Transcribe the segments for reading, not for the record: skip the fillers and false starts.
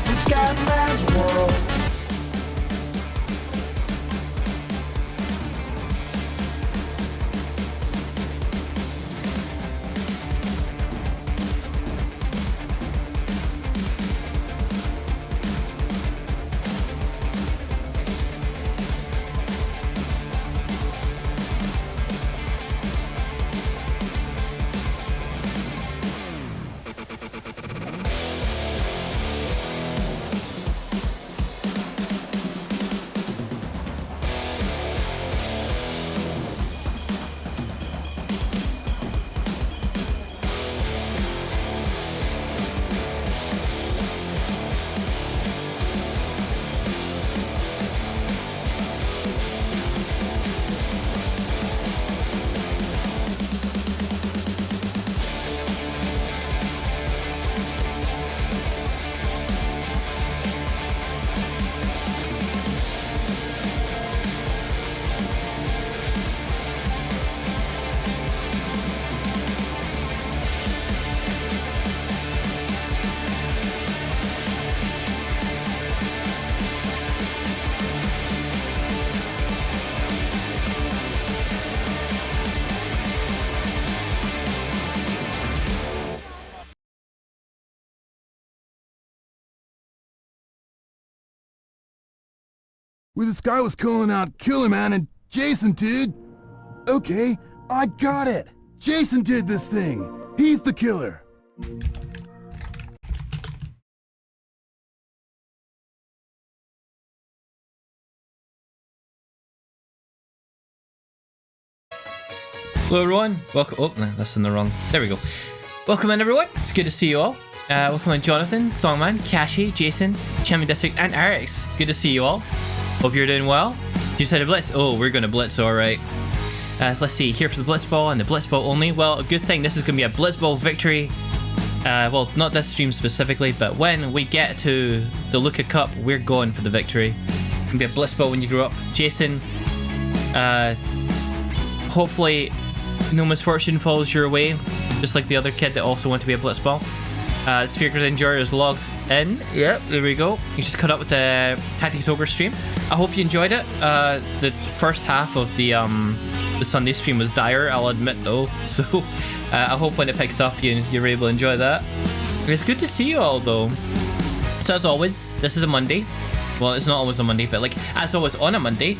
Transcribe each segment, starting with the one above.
in Scatman's world. Where this guy was calling out, kill him, man, and Jason did. Okay, I got it. Jason did this thing. He's the killer. Hello everyone, welcome. Oh, no, that's in the wrong. There we go. Welcome in everyone. It's good to see you all. Welcome in Jonathan, Thongman, Kashi, Jason, Champion District, and Eric's. Good to see you all. Hope you're doing well. You decided to blitz. Oh, we're gonna blitz, alright. So let's see, here for the Blitzball and the Blitzball only. Well, a good thing, this is gonna be a Blitzball victory. Well, not this stream specifically, but when we get to the Luca Cup, we're going for the victory. It's gonna be a Blitzball when you grow up. Jason, hopefully no misfortune falls your way, just like the other kid that also wanted to be a Blitzball. Sphere Grid Enjoyer is logged in. Yep, there we go. You just caught up with the Tactics Ogre stream. I hope you enjoyed it. The first half of the Sunday stream was dire, I'll admit though. So I hope when it picks up you're able to enjoy that. It's good to see you all though. So as always, this is a Monday. Well, it's not always a Monday, but like as always on a Monday.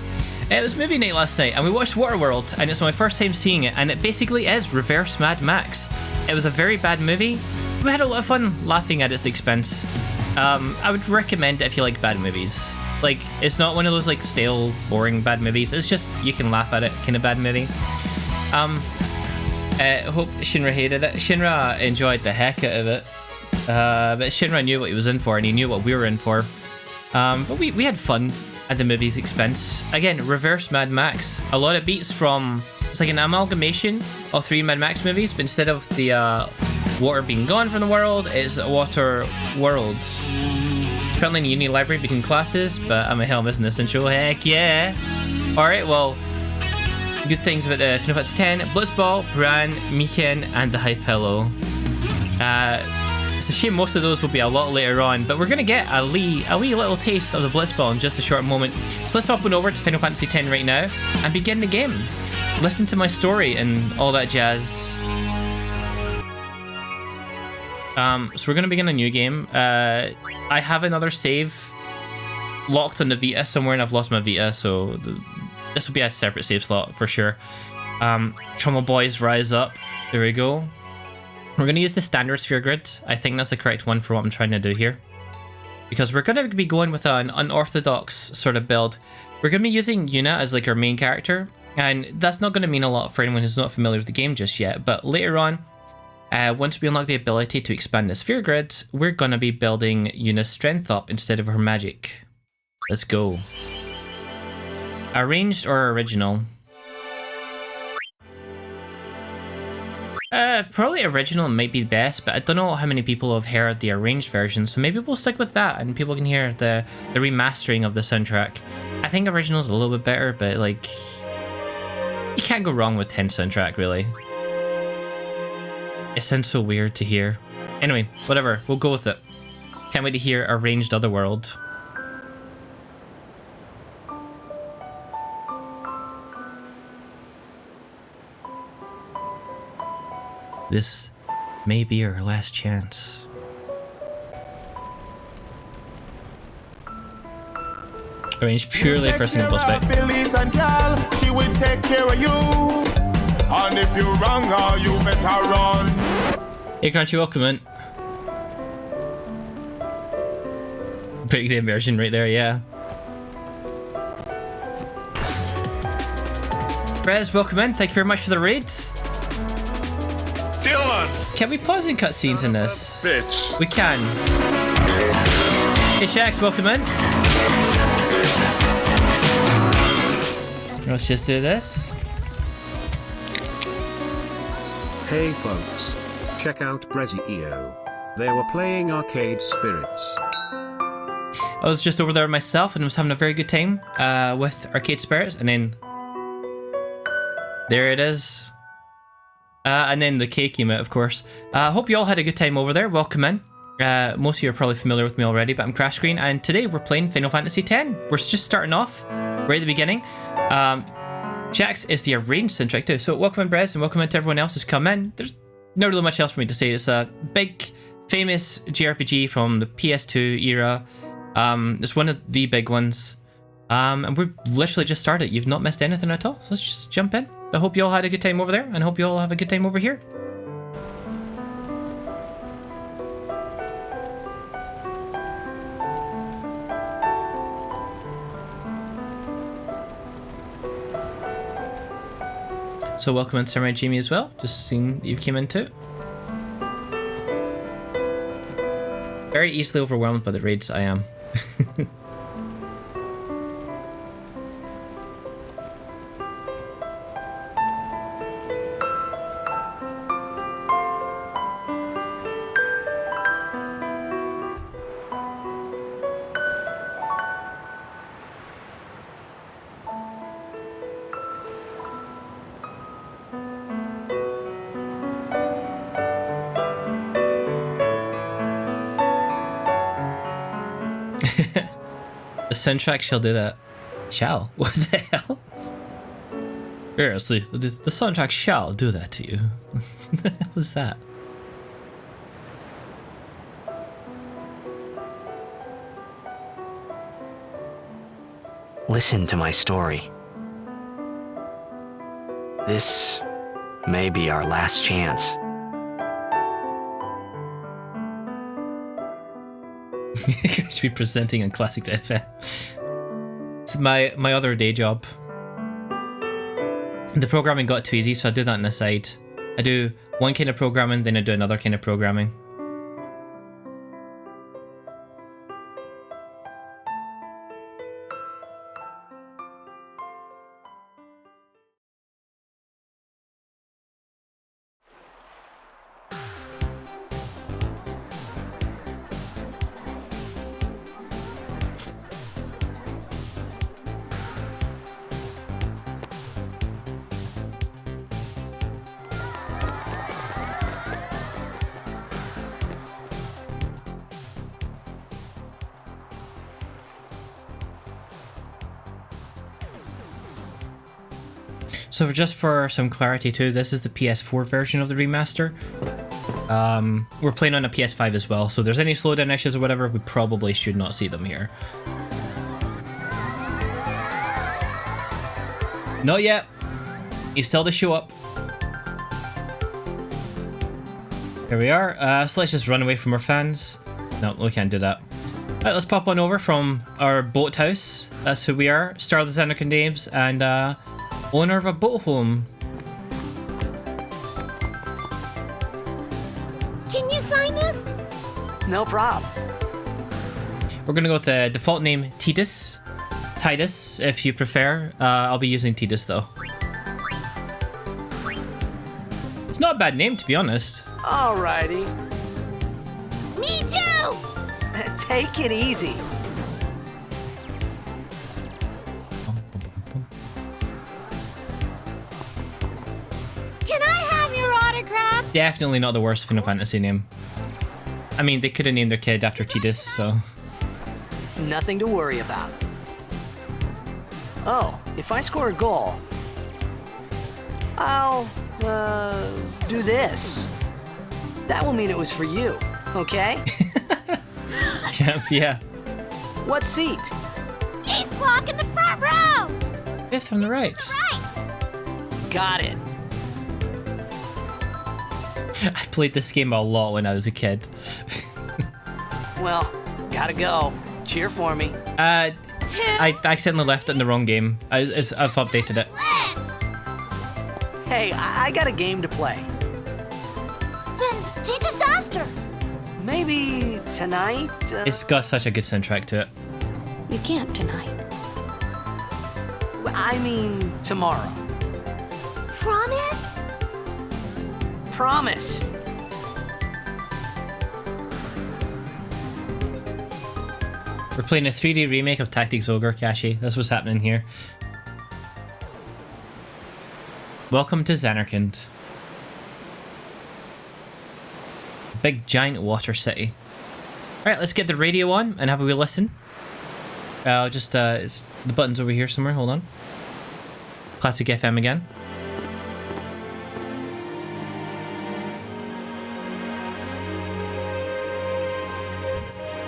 It was movie night last night and we watched Waterworld, and it's my first time seeing it, and it basically is reverse Mad Max. It was a very bad movie. We had a lot of fun laughing at its expense. I would recommend it if you like bad movies. Like, it's not one of those like stale, boring bad movies. It's just you can laugh at it kind of bad movie. I hope Shinra hated it. Shinra enjoyed the heck out of it. But Shinra knew what he was in for, and he knew what we were in for. But we had fun at the movie's expense. Again, reverse Mad Max. A lot of beats from... It's like an amalgamation of 3 Mad Max movies, but instead of the water being gone from the world, it's Water World. Currently in the uni library between classes, but I'm a hell missing this intro. Heck yeah! Alright, well, good things about the Final Fantasy X, Blitzball, Bran, Miken, and the High Pillow. It's a shame most of those will be a lot later on, but we're gonna get a wee little taste of the Blitzball in just a short moment. So let's hop on over to Final Fantasy X right now and begin the game. Listen to my story and all that jazz. So we're gonna begin a new game. I have another save locked on the Vita somewhere, and I've lost my Vita, so this will be a separate save slot for sure. Trauma Boys Rise Up. There we go. We're going to use the standard sphere grid. I think that's the correct one for what I'm trying to do here. Because we're going to be going with an unorthodox sort of build. We're going to be using Yuna as like our main character. And that's not going to mean a lot for anyone who's not familiar with the game just yet. But later on, once we unlock the ability to expand the sphere grid, we're going to be building Yuna's strength up instead of her magic. Let's go. Arranged or original? Probably original might be best, but I don't know how many people have heard the arranged version, so maybe we'll stick with that and people can hear the remastering of the soundtrack. I think original is a little bit better, but like, you can't go wrong with 10 soundtrack, really. It sounds so weird to hear. Anyway, whatever, we'll go with it. Can't wait to hear Arranged Otherworld. This may be our last chance. Arranged purely for a single boss fight. She will take care of you. And if you're wrong, you better run. Hey Crunchy, welcome in. Big name version right there, yeah. Rez, welcome in. Thank you very much for the raid. Dylan! Can we pause in cutscenes in this? Bitch. We can. Hey Shax, welcome in. Let's just do this. Hey folks. Check out Brezzy.io. They were playing Arcade Spirits. I was just over there myself and was having a very good time with Arcade Spirits, and then there it is. And then the cake came out, of course. Hope you all had a good time over there. Welcome in. Most of you are probably familiar with me already, but I'm Crash Green, and today we're playing Final Fantasy X. We're just starting off right at the beginning. Jax is the arranged soundtrack too. So welcome in, Brez, and welcome in to everyone else who's come in. There's not really much else for me to say. It's a big, famous JRPG from the PS2 era. It's one of the big ones. And we've literally just started. You've not missed anything at all. So let's just jump in. I hope you all had a good time over there, and I hope you all have a good time over here. So welcome in Samurai Jamie as well. Just seeing that you came in too. Very easily overwhelmed by the raids I am. The soundtrack shall do that. Shall? What the hell? Seriously, the soundtrack shall do that to you. What the hell was that? Listen to my story. This may be our last chance. Going to be presenting on Classic FM. It's my other day job. The programming got too easy, so I do that on the side. I do one kind of programming, then I do another kind of programming. So just for some clarity too, this is the PS4 version of the remaster. We're playing on a PS5 as well, so if there's any slowdown issues or whatever, we probably should not see them here. Not yet. He's still to show up. Here we are. So let's just run away from our fans. No, we can't do that. Alright, let's pop on over from our boat house. That's who we are. Star of the Xanarkand Dames and owner of a boat home. Can you sign this? No prob. We're gonna go with the default name Titus. Titus, if you prefer. I'll be using Titus though. It's not a bad name, to be honest. Alrighty. Me too! Take it easy. Can I have your autograph? Definitely not the worst Final Fantasy name. I mean, they could have named their kid after Tidus, so... Nothing to worry about. Oh, if I score a goal, I'll, do this. That will mean it was for you, okay? Yeah. What seat? He's blocking the front row! Yes, on the right. Right! Got it. I played this game a lot when I was a kid. Well, gotta go. Cheer for me. Two. I accidentally left it in the wrong game. I've updated it. Let's. Hey, I got a game to play. Then teach us after. Maybe tonight? It's got such a good soundtrack to it. You can't tonight. I mean, tomorrow. Promise? Promise. We're playing a 3D remake of Tactics Ogre, Kashi. That's what's happening here. Welcome to Zanarkand. Big giant water city. Alright, let's get the radio on and have a wee listen. I'll just, the button's over here somewhere, hold on. Classic FM again.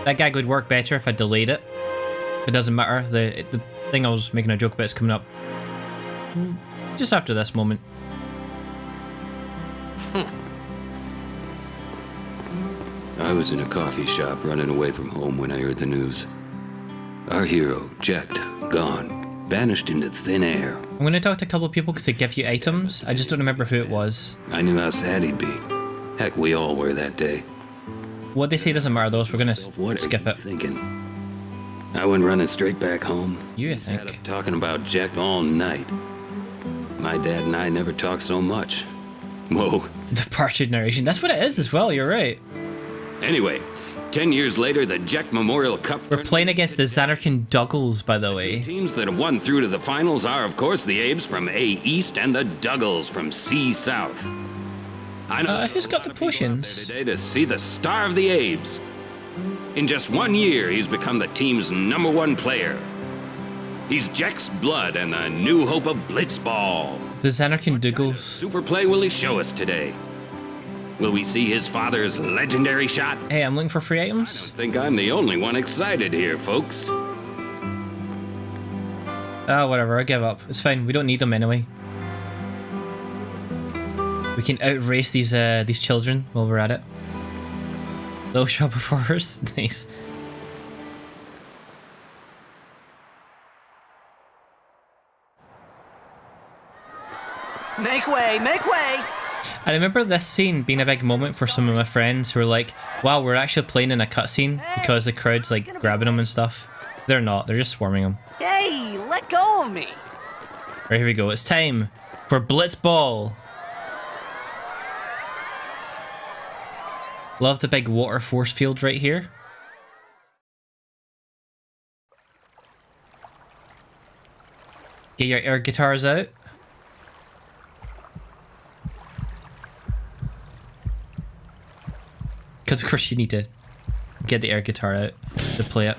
That gag would work better if I delayed it. It doesn't matter. The thing I was making a joke about is coming up just after this moment. I was in a coffee shop running away from home when I heard the news. Our hero, Jecht, gone, vanished into thin air. I'm going to talk to a couple of people because they give you items. I just don't remember who it was. I knew how sad he'd be. Heck, we all were that day. What they say doesn't matter though, so we're going to What skip are you it. thinking? I went running straight back home. You Sat up think? talking about Jecht all night. My dad and I never talked so much. Whoa. The parted narration. That's what it is as well, you're right. Anyway, 10 years later, the Jecht Memorial Cup. We're playing against the Zanarkand Duggles, by the way. Teams that have won through to the finals are, of course, the Abes from A East and the Duggles from C South. I know Who's got the potions? today to see the star of the Abes. In just 1 year, he's become the team's #1 player. He's Jecht's blood and the new hope of Blitzball. The Zanarkand Duggles. Super play will he show us today? Will we see his father's legendary shot? Hey, I'm looking for free items. I think I'm the only one excited here, folks. Whatever, I give up. It's fine, we don't need them anyway. We can outrace these children while we're at it. They'll show up before us. Nice. Make way, make way! I remember this scene being a big moment for some of my friends who were like, wow, we're actually playing in a cutscene because the crowd's like grabbing them and stuff. They're not, they're just swarming them. Hey, let go of me! Right, here we go. It's time for Blitzball. Love the big water force field right here. Get your air guitars out. Because of course you need to get the air guitar out to play it.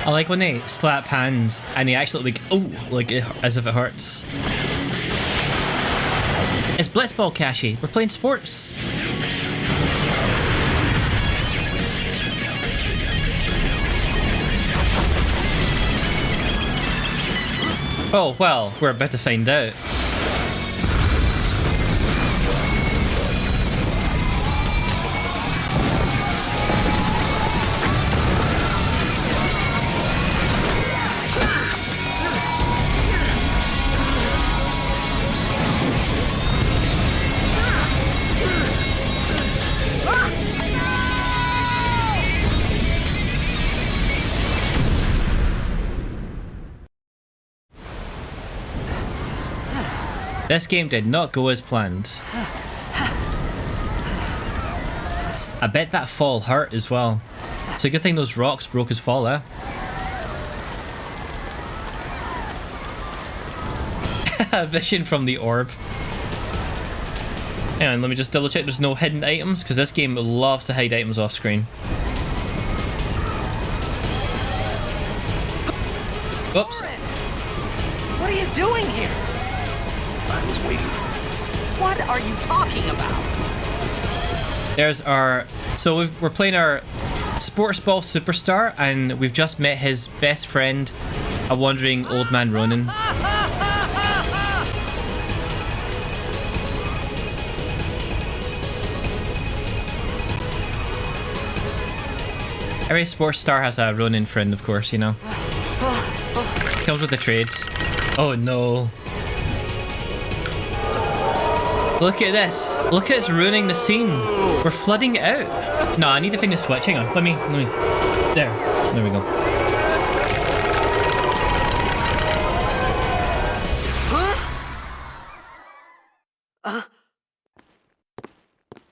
I like when they slap hands and they actually like, oh, like as if it hurts. It's Blitzball, Kashi. We're playing sports. Oh, well, we're about to find out. This game did not go as planned. I bet that fall hurt as well. It's a good thing those rocks broke his fall, eh? Vision from the orb. Hang on, let me just double check there's no hidden items, because this game loves to hide items off screen. Whoops. What are you doing here? I was waiting for you. What are you talking about? There's our... So we're playing our Sports Ball Superstar, and we've just met his best friend, a wandering old man Ronin. Every sports star has a Ronin friend, of course, you know. Comes with the trade. Oh no. Look at this. Look at it's ruining the scene. We're flooding it out. No, I need to find the switch. Hang on. Let me. There. There we go.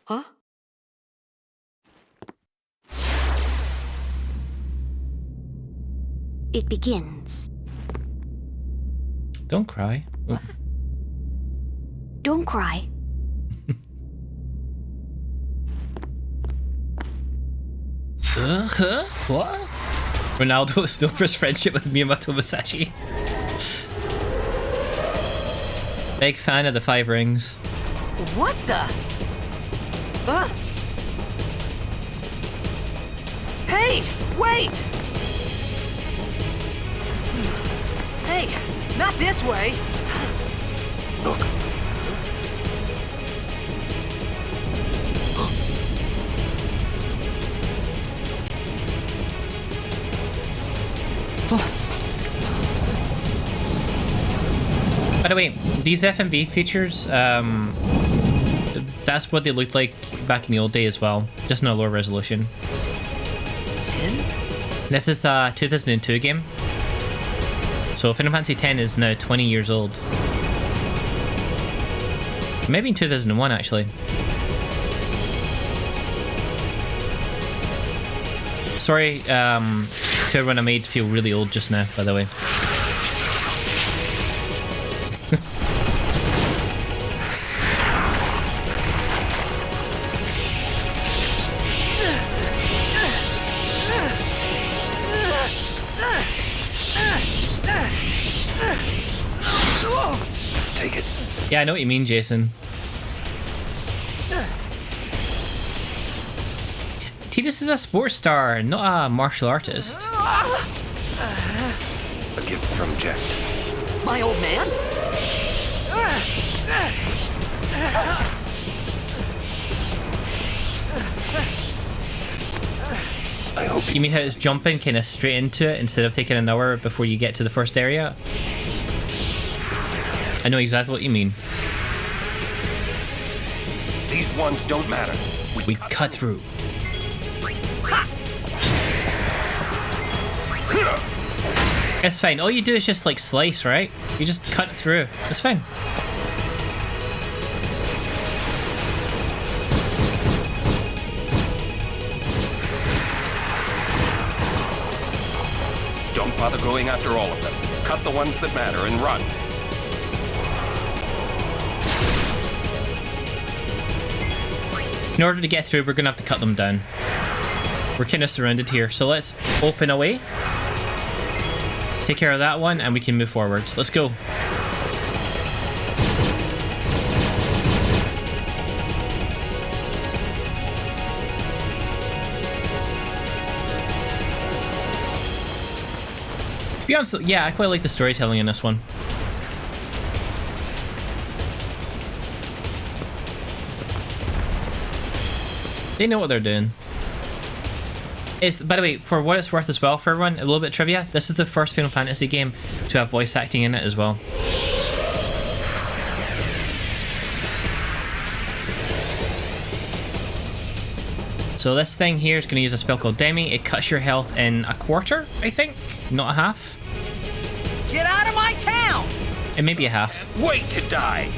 Huh? It begins. Don't cry. Oh. Don't cry. What? Ronaldo is known for his friendship with Miyamoto Musashi. Big fan of the Five Rings. What the? Huh? Hey, wait! Hey, not this way! Look. By the way, these FMV features, that's what they looked like back in the old day as well, just in a lower resolution. Sin? This is a 2002 game. So Final Fantasy X is now 20 years old. Maybe in 2001 actually. Sorry to everyone I made feel really old just now, by the way. Take it. Yeah, I know what you mean, Jason. Tidus is a sports star, not a martial artist. A gift from Jet. My old man? I hope You mean how it's jumping kind of straight into it instead of taking an hour before you get to the first area? I know exactly what you mean. these ones don't matter. We cut through. It's fine. All you do is just like slice, right? You just cut through. It's fine. Don't bother going after all of them. Cut the ones that matter and run. In order to get through, we're gonna have to cut them down. We're kind of surrounded here, so let's open away. Take care of that one, and we can move forwards. Let's go. To be honest, yeah, I quite like the storytelling in this one. They know what they're doing. It's, by the way, for what it's worth as well for everyone, a little bit of trivia, this is the first Final Fantasy game to have voice acting in it as well. So this thing here is going to use a spell called Demi. It cuts your health in a quarter, I think, not a half. Get out of my town! It may be a half. Wait to die!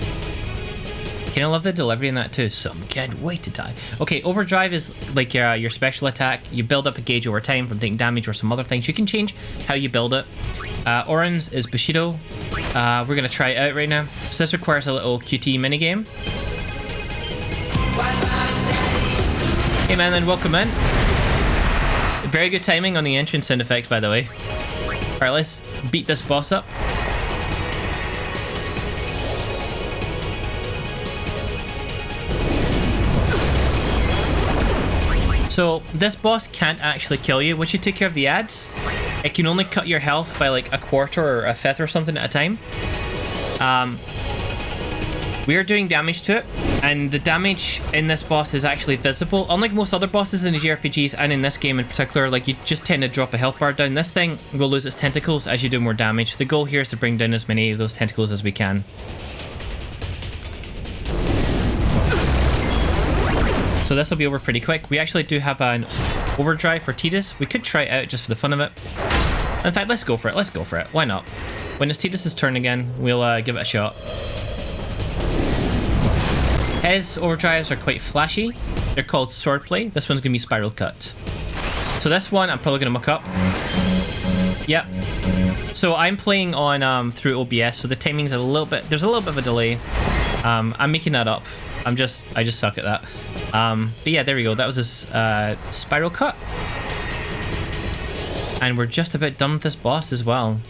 Kind of love the delivery in that too. Some can't wait to die. Okay, overdrive is like your special attack. You build up a gauge over time from taking damage or some other things. You can change how you build it. Orange is Bushido. We're gonna try it out right now. So this requires a little QT minigame. Hey man, then welcome in. Very good timing on the entrance sound effects, by the way. Alright, let's beat this boss up. So this boss can't actually kill you. Once you take care of the ads, it can only cut your health by like a quarter or a fifth or something at a time. We are doing damage to it, and the damage in this boss is actually visible. Unlike most other bosses in the JRPGs, and in this game in particular, like you just tend to drop a health bar down. This thing will lose its tentacles as you do more damage. The goal here is to bring down as many of those tentacles as we can. So this will be over pretty quick. We actually do have an overdrive for Tidus. We could try it out just for the fun of it. In fact, let's go for it. Let's go for it. Why not? When it's Tidus' turn again, we'll give it a shot. His overdrives are quite flashy. They're called Swordplay. This one's going to be Spiral Cut. So this one, I'm probably going to muck up. Yep. So I'm playing on through OBS, so the timing's a little bit... There's a little bit of a delay. I'm making that up. I just suck at that. But yeah, there we go. That was his Spiral Cut. And we're just about done with this boss as well.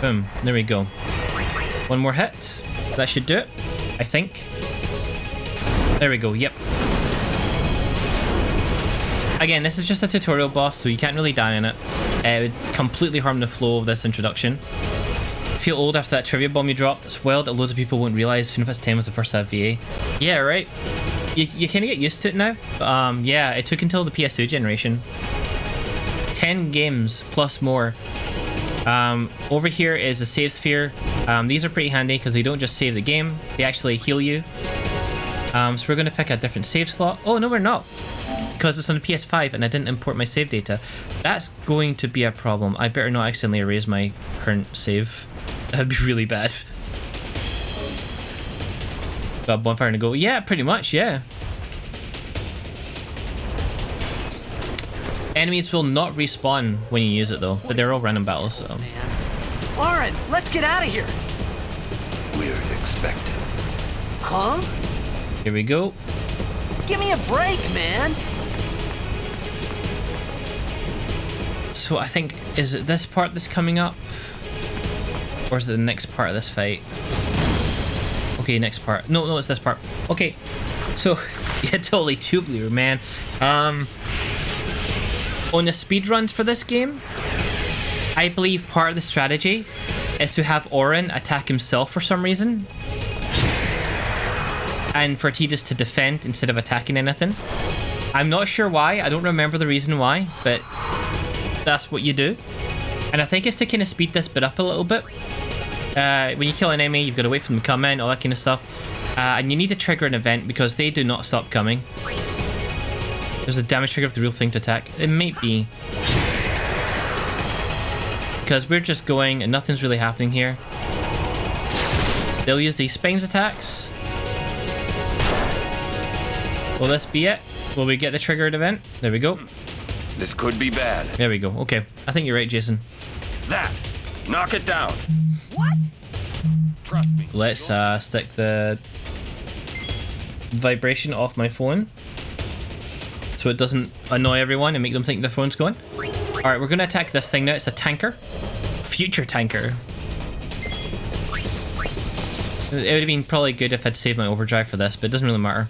Boom. There we go. One more hit. That should do it, I think. There we go. Yep. Again, this is just a tutorial boss, so you can't really die in it. It would completely harm the flow of this introduction. Feel old after that trivia bomb you dropped. It's wild that loads of people won't realise Final Fantasy X was the first to have VA. Yeah, right? You kind of get used to it now. But, yeah, it took until the PS2 generation. 10 games plus more. Over here is a save sphere. These are pretty handy because they don't just save the game, they actually heal you. So we're going to pick a different save slot. Oh, no, we're not. Because it's on the PS5 and I didn't import my save data. That's going to be a problem. I better not accidentally erase my current save. That'd be really bad. Got a bonfire to go. Yeah, pretty much, yeah. Enemies will not respawn when you use it though, but they're all random battles, so. Lauren, let's get out of here. Weird expected. Huh? Here we go. Give me a break, man. So I think, is it this part that's coming up? Or is it the next part of this fight? Okay, next part. No, it's this part. Okay, so, yeah, totally tubular, man. On the speedruns for this game, I believe part of the strategy is to have Auron attack himself for some reason. And for Tidus to defend instead of attacking anything. I'm not sure why, I don't remember the reason why, but that's what you do. And I think it's to kind of speed this bit up a little bit. When you kill an enemy, you've got to wait for them to come in, all that kind of stuff. And you need to trigger an event because they do not stop coming. There's a damage trigger of the real thing to attack. It might be. Because we're just going and nothing's really happening here. They'll use these spines attacks. Will this be it? Will we get the triggered event? There we go. This could be bad. There we go. Okay. I think you're right, Jason. That! Knock it down. What? Trust me. Let's stick the vibration off my phone. So so it doesn't annoy everyone and make them think the phone's going. Alright, we're gonna attack this thing now. It's a tanker. Future tanker. It would have been probably good if I'd saved my overdrive for this, but it doesn't really matter.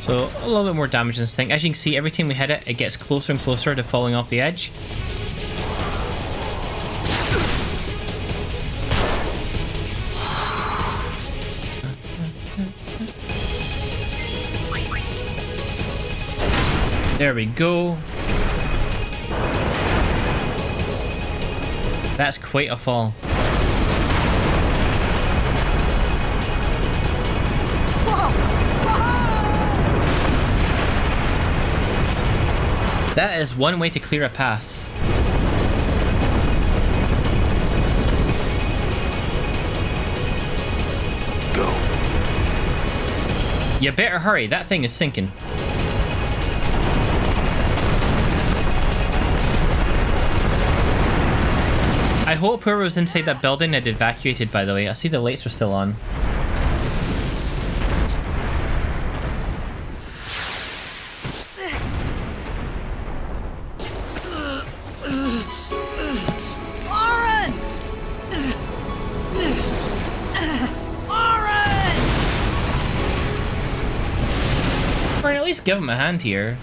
So a little bit more damage in this thing. As you can see, every time we hit it, it gets closer and closer to falling off the edge. There we go. That's quite a fall. That is one way to clear a path. Go. You better hurry, that thing is sinking. I hope whoever was inside that building had evacuated, by the way. I see the lights are still on. Or at least give him a hand here.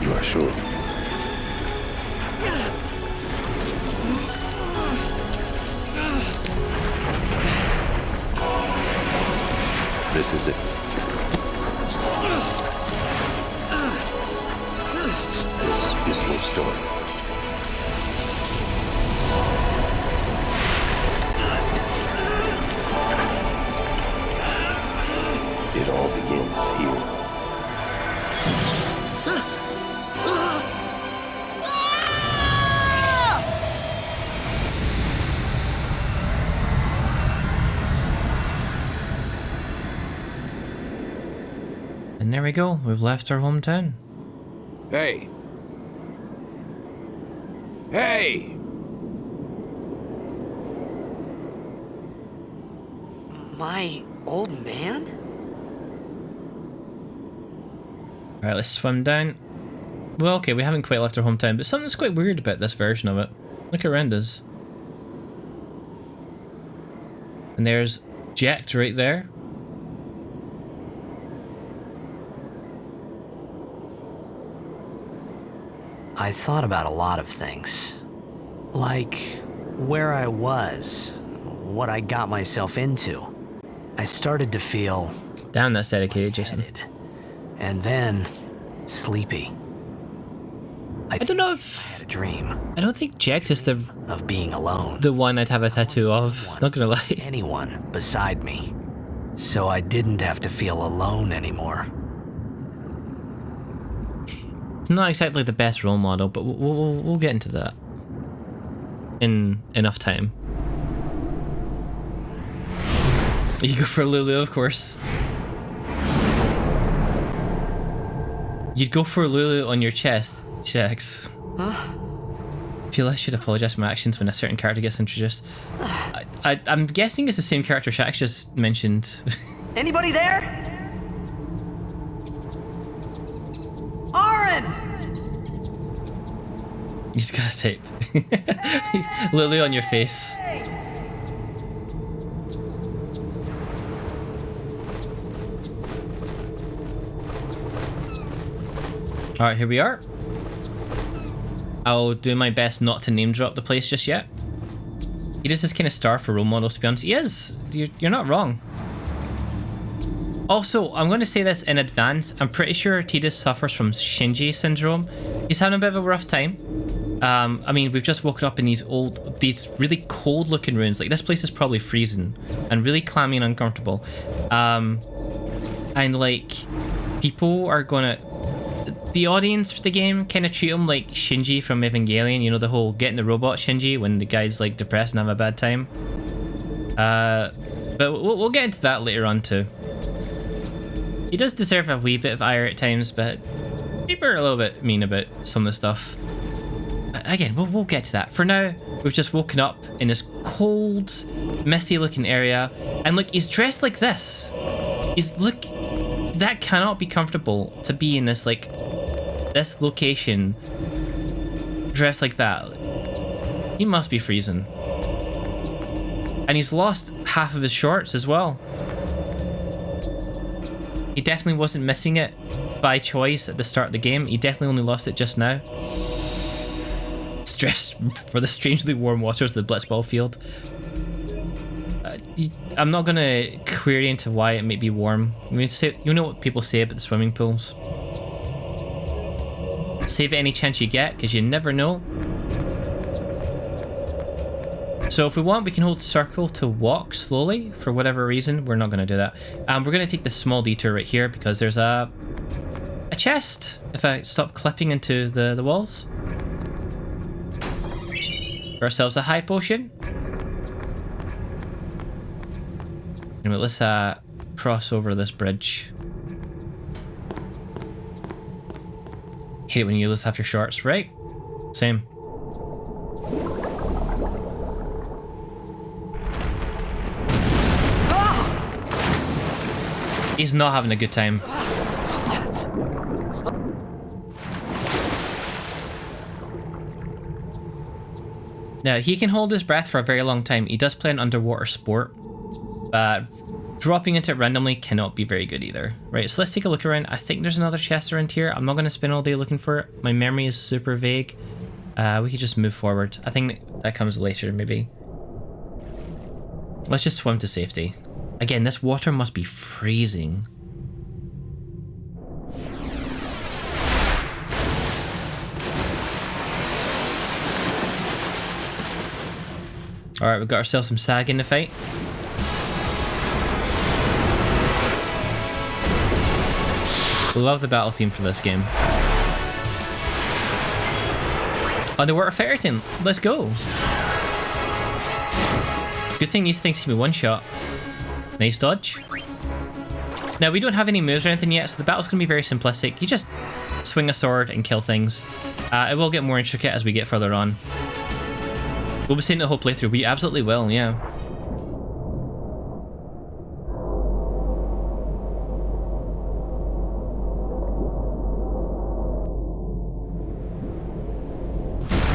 You are sure? This is it. This is your story. It all begins here. And there we go, we've left our hometown. Hey. Hey! My old man? Alright, let's swim down. Well, okay, we haven't quite left our hometown, but something's quite weird about this version of it. Look around us. And there's Jack right there. I thought about a lot of things. Like where I was, what I got myself into. I started to feel Damn, that's dedicated, Jason. and then sleepy. I don't know I if... had a dream I don't think Jack is the of being alone. one I'd have a tattoo of. Not gonna lie. Anyone beside me. So I didn't have to feel alone anymore. It's not exactly the best role model, but we'll get into that in enough time. You go for Lulu, of course. You'd go for Lulu on your chest, Jax. Huh? I feel I should apologize for my actions when a certain character gets introduced. I'm guessing it's the same character Shax just mentioned. Anybody there? Aaron! You just gotta type. Lily on your face. Alright, here we are. I'll do my best not to name drop the place just yet. He does this kind of star for role models, to be honest. He is. You're not wrong. Also, I'm going to say this in advance. I'm pretty sure Tidus suffers from Shinji syndrome. He's having a bit of a rough time. I mean, we've just woken up in these really cold looking rooms. Like, this place is probably freezing and really clammy and uncomfortable. And like, people are gonna... The audience for the game kind of treat him like Shinji from Evangelion. You know, the whole getting the robot Shinji when the guy's like depressed and having a bad time. But we'll get into that later on too. He does deserve a wee bit of ire at times, but people are a little bit mean about some of the stuff. Again, we'll get to that. For now, we've just woken up in this cold, misty looking area, and look, he's dressed like this. Look, that cannot be comfortable to be in this, like, this location, dressed like that. He must be freezing. And he's lost half of his shorts as well. He definitely wasn't missing it by choice at the start of the game. He definitely only lost it just now. Stressed for the strangely warm waters of the Blitzball field. I'm not gonna query into why it may be warm. I mean, you know what people say about the swimming pools. Save it any chance you get, because you never know. So if we want, we can hold circle to walk slowly. For whatever reason, we're not going to do that. We're going to take this small detour right here because there's a chest. If I stop clipping into the walls. For ourselves a high potion. Anyway, let's cross over this bridge. Hate it when you lose half your shorts, right? Same. He's not having a good time. Now, he can hold his breath for a very long time. He does play an underwater sport. But dropping into it randomly cannot be very good either. Right, so let's take a look around. I think there's another chest around here. I'm not going to spend all day looking for it. My memory is super vague. We could just move forward. I think that comes later, maybe. Let's just swim to safety. Again, this water must be freezing. Alright, we've got ourselves some sag in the fight. Love the battle theme for this game. Underwater fire team, let's go. Good thing these things can be one shot. Nice dodge. Now, we don't have any moves or anything yet, so the battle's going to be very simplistic. You just swing a sword and kill things. It will get more intricate as we get further on. We'll be seeing the whole playthrough. We absolutely will, yeah.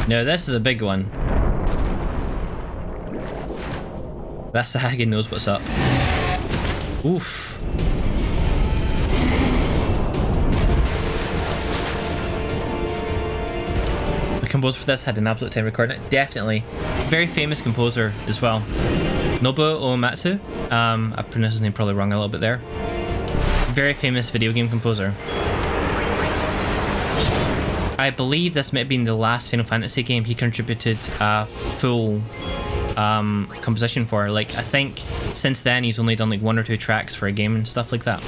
No, this is a big one. That Sahagin knows what's up. Oof. The composer for this had an absolute time recording it. Definitely. Very famous composer as well. Nobuo Uematsu. I pronounced his name probably wrong a little bit there. Very famous video game composer. I believe this might have been the last Final Fantasy game he contributed full composition for. Like, I think since then he's only done like 1 or 2 tracks for a game and stuff like that.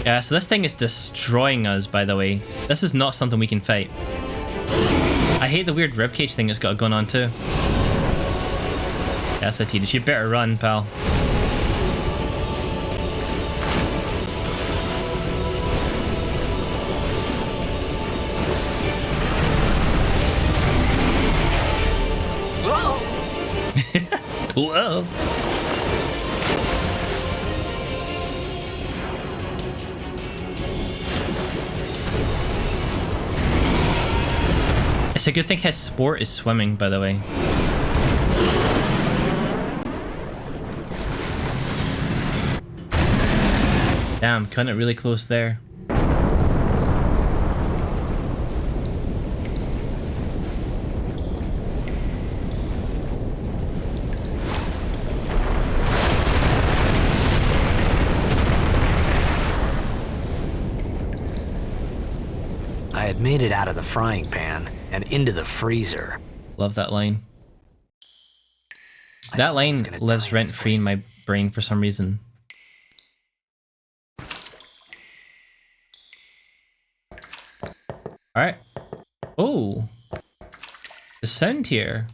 Yeah, so this thing is destroying us, by the way. This is not something we can fight. I hate the weird ribcage thing it's got going on too. Yeah, Satidas, you better run, pal. Whoa. It's a good thing his sport is swimming, by the way. Damn, cutting it really close there. I had made it out of the frying pan and into the freezer. Love that line. That line lives rent-free in my brain for some reason. Alright. Oh. The sound here.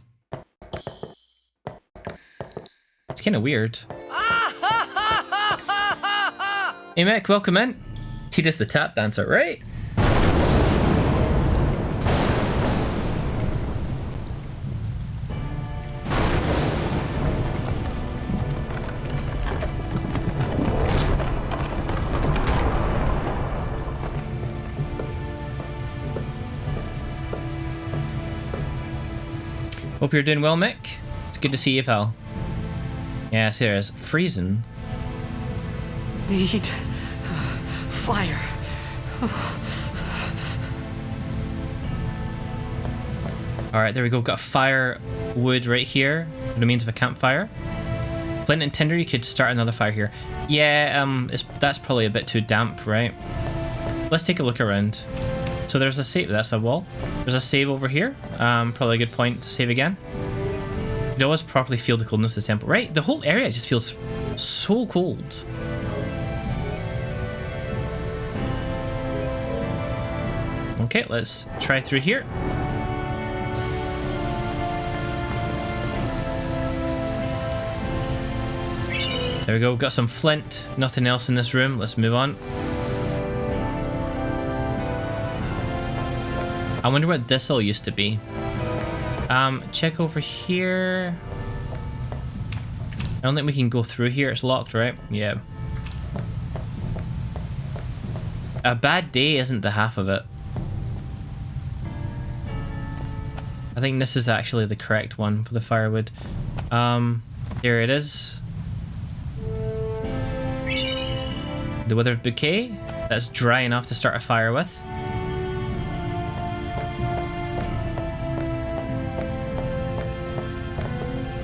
It's kind of weird. Hey, Mick, welcome in. Tita's the tap dancer, right? Hope you're doing well, Mick. It's good to see you, pal. Yeah, serious. Freezing. Need fire. Alright, there we go. Got firewood right here. The means of a campfire. Flint and tinder, you could start another fire here. Yeah, that's probably a bit too damp, right? Let's take a look around. So there's a save. That's a wall. There's a save over here. Probably a good point to save again. You always properly feel the coldness of the temple, right? The whole area just feels so cold. Okay, let's try through here. There we go, got some flint. Nothing else in this room. Let's move on. I wonder what this all used to be. Check over here. I don't think we can go through here. It's locked, right? Yeah. A bad day isn't the half of it. I think this is actually the correct one for the firewood. Here it is. The withered bouquet. That's dry enough to start a fire with.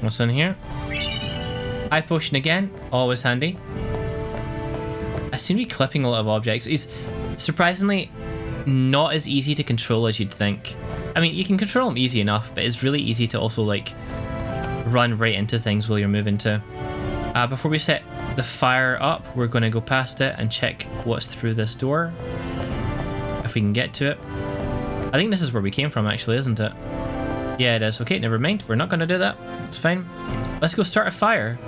What's in here? Eye potion again. Always handy. I seem to be clipping a lot of objects. It's surprisingly not as easy to control as you'd think. I mean, you can control them easy enough, but it's really easy to also, like, run right into things while you're moving to. Before we set the fire up, we're going to go past it and check what's through this door. If we can get to it. I think this is where we came from, actually, isn't it? Yeah, it is. Okay, never mind. We're not going to do that. It's fine. Let's go start a fire.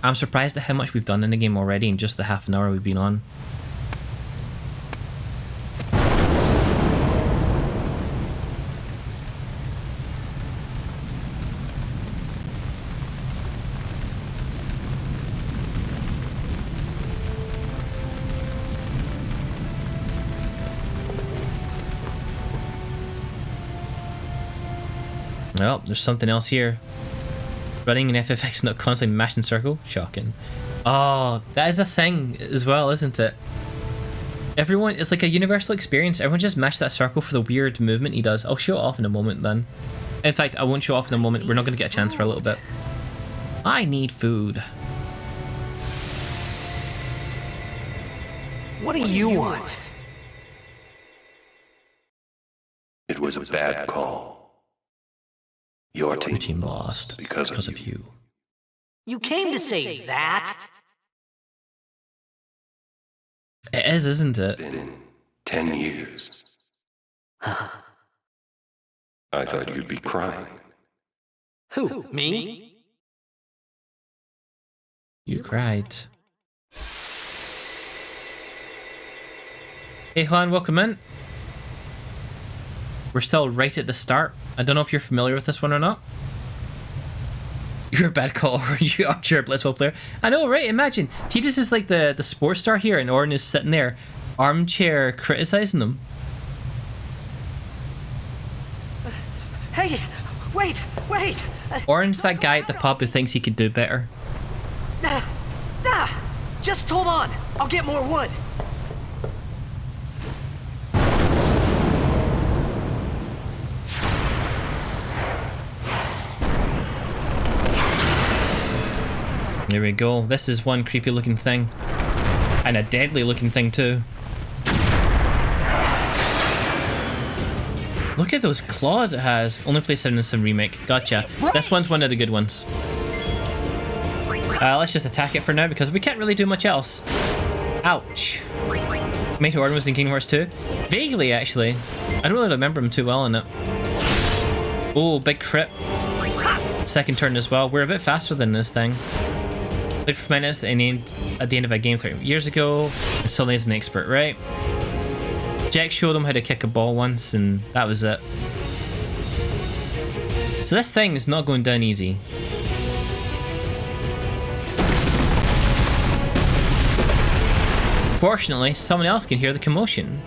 I'm surprised at how much we've done in the game already in just the half an hour we've been on. Well, there's something else here. Running in FFX, not constantly mashing circle. Shocking. Oh, that is a thing as well, isn't it? Everyone, it's like a universal experience. Everyone just mash that circle for the weird movement he does. I'll show it off in a moment then. In fact, I won't show off in a moment. We're not going to get a chance for a little bit. I need food. What do you want? It was a bad call. Your team lost because of you. You came to say that? It is, isn't it? It's been 10 years. I thought you'd be crying. Who, me? You cried. Hey Juan, welcome in. We're still right at the start. I don't know if you're familiar with this one or not. You're a bad call, or you are a Blitzball player. I know, right? Imagine. Tidus is like the sports star here, and Orin is sitting there, armchair criticizing them. Hey, wait! Orin's that guy at the pub who thinks he could do better. Nah, just hold on. I'll get more wood. There we go. This is one creepy looking thing. And a deadly looking thing too. Look at those claws it has. Only played 7 in some remake. Gotcha. This one's one of the good ones. Let's just attack it for now because we can't really do much else. Ouch. Mate Orin was in Kingdom Hearts 2. Vaguely, actually. I don't really remember him too well in it. Oh, big crit. second turn as well. We're a bit faster than this thing. Played for minutes at the end of a game 30 years ago, and suddenly is an expert, right? Jack showed him how to kick a ball once, and that was it. So this thing is not going down easy. Fortunately, someone else can hear the commotion.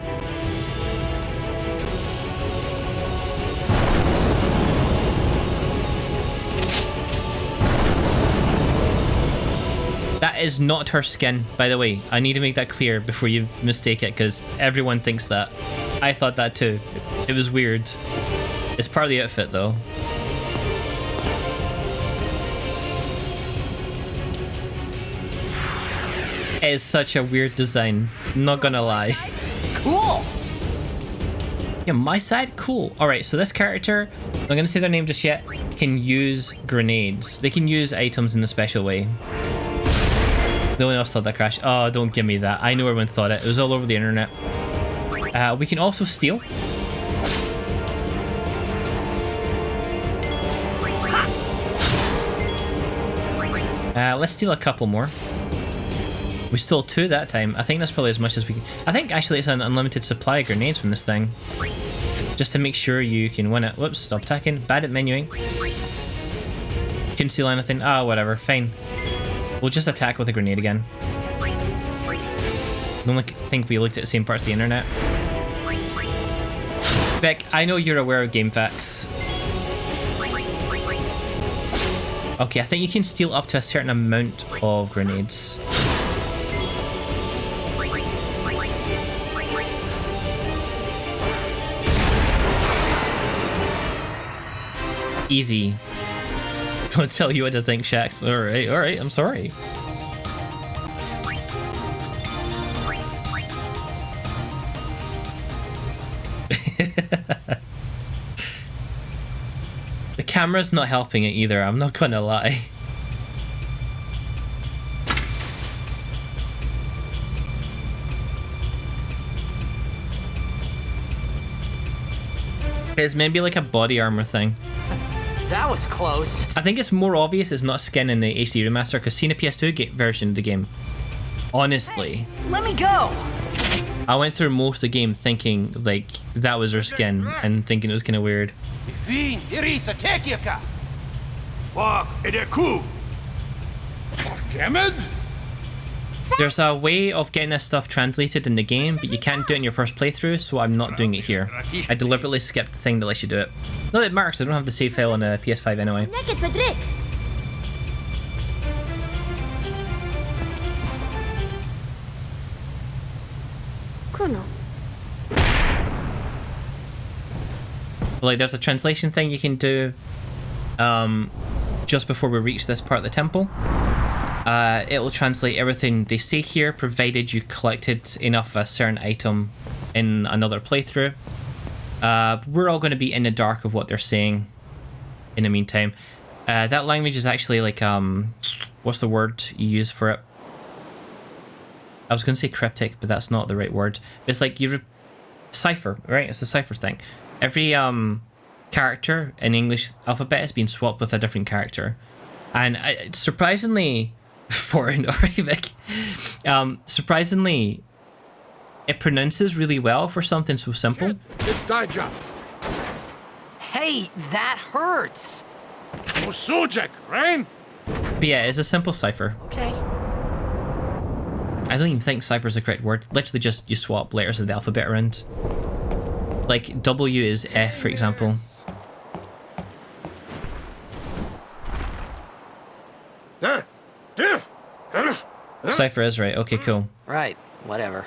That is not her skin, by the way. I need to make that clear before you mistake it, because everyone thinks that. I thought that too. It was weird. It's part of the outfit, though. It is such a weird design. Not gonna lie. Cool! Yeah, my side? Cool. Alright, so this character, I'm not gonna say their name just yet, can use grenades. They can use items in a special way. No one else thought that crash. Oh, don't give me that. I know everyone thought it. It was all over the internet. We can also steal. Let's steal a couple more. We stole 2 that time. I think that's probably as much as we can. I think actually it's an unlimited supply of grenades from this thing. Just to make sure you can win it. Whoops, stop attacking. Bad at menuing. Couldn't steal anything. Ah, whatever. Fine. We'll just attack with a grenade again. I don't think we looked at the same parts of the internet. Beck, I know you're aware of game facts. Okay, I think you can steal up to a certain amount of grenades. Easy. Don't tell you what to think, Shax. Alright, I'm sorry. The camera's not helping it either, I'm not gonna lie. It's maybe like a body armor thing. That was close. I think it's more obvious it's not skin in the HD remaster because seeing a PS2 version of the game, honestly, Hey, let me go. I went through most of the game thinking like that was her skin and thinking it was kind of weird. There's a way of getting this stuff translated in the game, but you can't do it in your first playthrough, so I'm not doing it here. I deliberately skipped the thing that lets you do it. Not that it matters, I don't have the save file on the PS5 anyway. Kuno. Like there's a translation thing you can do just before we reach this part of the temple. It will translate everything they say here, provided you collected enough of a certain item in another playthrough. We're all going to be in the dark of what they're saying in the meantime. That language is actually like, what's the word you use for it? I was going to say cryptic, but that's not the right word. It's like cipher, right? It's a cipher thing. Every character in the English alphabet has been swapped with a different character. And surprisingly, foreign Arabic, surprisingly, it pronounces really well for something so simple. Hey, that hurts. But yeah, it's a simple cipher. Okay. I don't even think cipher is the correct word. Literally just you swap letters of the alphabet around. Like W is F, for example. Cipher is right. Okay, cool. Right, whatever.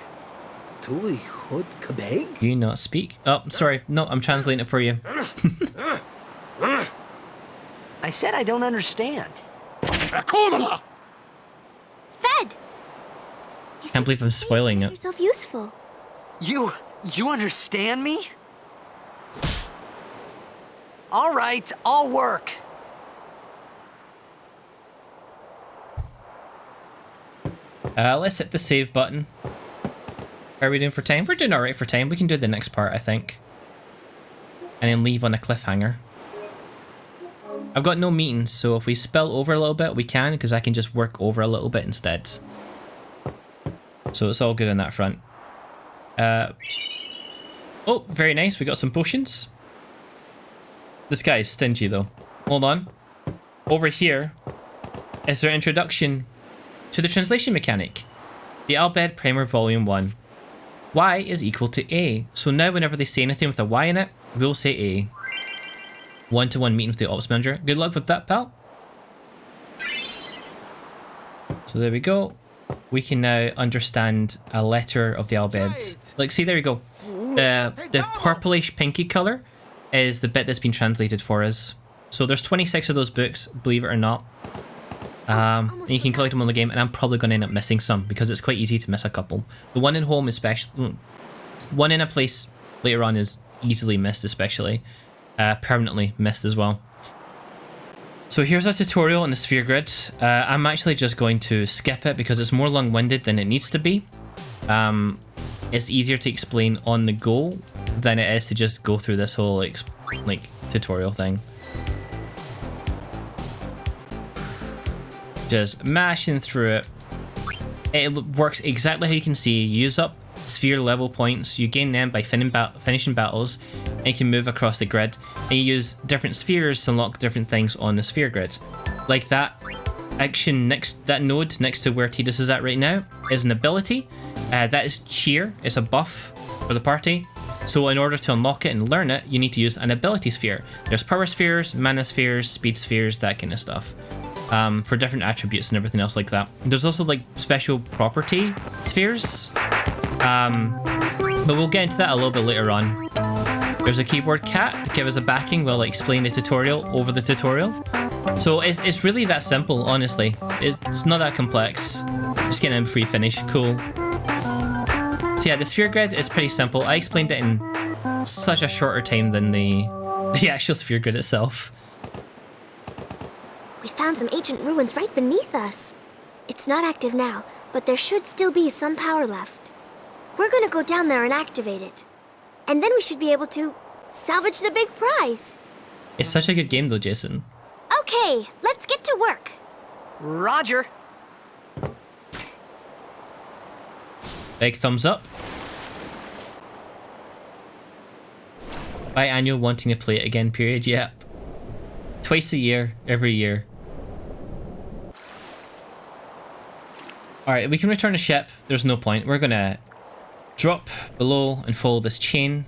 Do you not speak? Oh, sorry. No, I'm translating it for you. I said I don't understand. Fed! Can't believe I'm spoiling it. Yourself useful. You understand me? All right, I'll work. Let's hit the save button. How are we doing for time? We're doing alright for time. We can do the next part, I think. And then leave on a cliffhanger. I've got no meetings, so if we spill over a little bit, we can, because I can just work over a little bit instead. So it's all good on that front. Oh, very nice. We got some potions. This guy is stingy, though. Hold on. Over here is their introduction to the translation mechanic. The Al Bhed Primer Volume 1. Y is equal to A. So now whenever they say anything with a Y in it, we'll say A. One-to-one meeting with the Ops Manager. Good luck with that, pal. So there we go. We can now understand a letter of the Al Bhed. Like, see, there we go. The purplish pinky colour is the bit that's been translated for us. So there's 26 of those books, believe it or not. And you can collect them on the game, and I'm probably going to end up missing some because it's quite easy to miss a couple. The one in home, especially, one in a place later on is easily missed, especially permanently missed as well. So here's a tutorial on the sphere grid. I'm actually just going to skip it because it's more long-winded than it needs to be. It's easier to explain on the go than it is to just go through this whole like tutorial thing. Just mashing through it. It works exactly how you can see. You use up sphere level points. You gain them by finishing battles, and you can move across the grid. And you use different spheres to unlock different things on the sphere grid. Like that action next, that node next to where Tidus is at right now is an ability. That is cheer. It's a buff for the party. So in order to unlock it and learn it, you need to use an ability sphere. There's power spheres, mana spheres, speed spheres, that kind of stuff. For different attributes and everything else like that. There's also like special property spheres. But we'll get into that a little bit later on. There's a keyboard cat to give us a backing while I explain the tutorial over the tutorial. So it's really that simple, honestly. It's not that complex. Just getting in before you finish. Cool. So yeah, the sphere grid is pretty simple. I explained it in such a shorter time than the actual sphere grid itself. We found some ancient ruins right beneath us. It's not active now, but there should still be some power left. We're gonna go down there and activate it. And then we should be able to salvage the big prize. It's such a good game though, Jason. Okay, let's get to work. Roger. Big thumbs up. Biannual wanting to play it again period, yeah. Twice a year, every year. Alright, we can return the ship. There's no point. We're gonna drop below and follow this chain.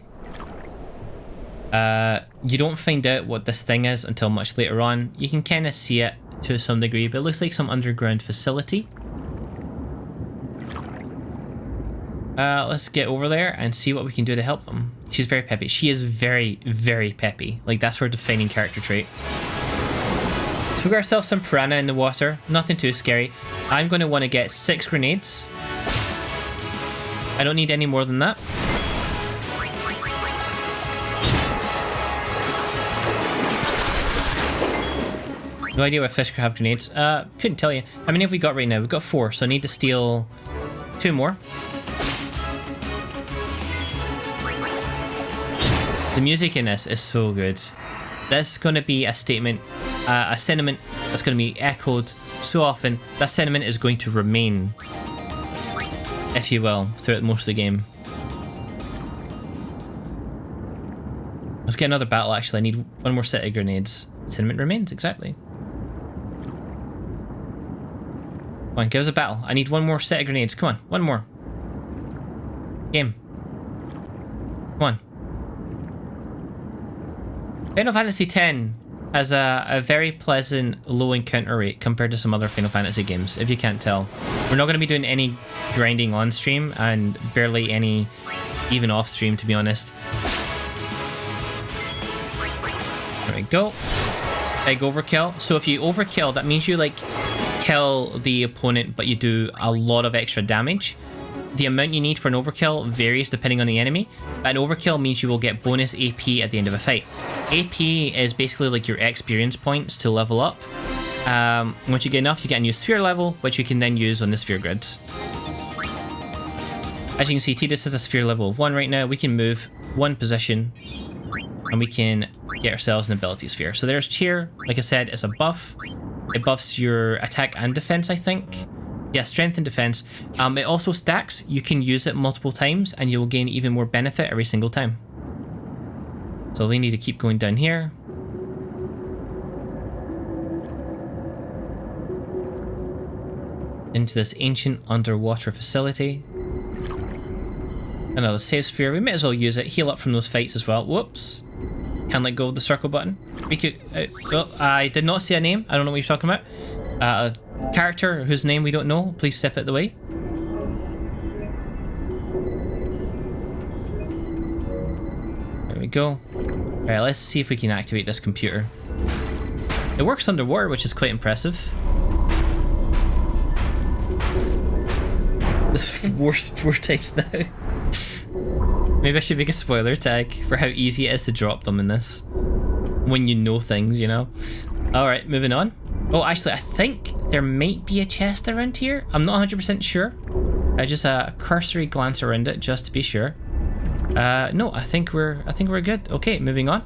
You don't find out what this thing is until much later on. You can kind of see it to some degree, but it looks like some underground facility. Let's get over there and see what we can do to help them. She's very peppy. She is very, very peppy. Like, that's her defining character trait. So we got ourselves some piranha in the water. Nothing too scary. I'm going to want to get 6 grenades. I don't need any more than that. No idea why fish could have grenades. Couldn't tell you. How many have we got right now? We've got 4, so I need to steal 2 more. The music in this is so good. This is going to be a statement, a sentiment that's going to be echoed so often. That sentiment is going to remain, if you will, throughout most of the game. Let's get another battle, actually. I need 1 more set of grenades. Sentiment remains, exactly. Come on, give us a battle. I need 1 more set of grenades. Come on, 1 more. Game. Come on. Final Fantasy X has a very pleasant low encounter rate compared to some other Final Fantasy games, if you can't tell. We're not going to be doing any grinding on stream and barely any even off stream, to be honest. There we go. Big overkill. So if you overkill, that means you like kill the opponent, but you do a lot of extra damage. The amount you need for an overkill varies depending on the enemy. An overkill means you will get bonus AP at the end of a fight. AP is basically like your experience points to level up. Once you get enough, you get a new sphere level, which you can then use on the sphere grid. As you can see, Tidus has a sphere level of 1 right now. We can move 1 position. and we can get ourselves an ability sphere. So there's cheer. Like I said, it's a buff. It buffs your attack and defense, I think. Yeah, strength and defense. It also stacks. You can use it multiple times and you will gain even more benefit every single time. So we need to keep going down here. Into this ancient underwater facility. Another save sphere. We may as well use it. Heal up from those fights as well. Whoops. Can't let go of the circle button. We could. Oh, I did not see a name. I don't know what you're talking about. A character whose name we don't know. Please step out the way. There we go. Alright, let's see if we can activate this computer. It works underwater, which is quite impressive. This four times now. Maybe I should make a spoiler tag for how easy it is to drop them in this. When you know things, you know. Alright, moving on. Oh, actually, I think there might be a chest around here. I'm not 100% sure. I just a cursory glance around it just to be sure. No, I think we're good. Okay, moving on.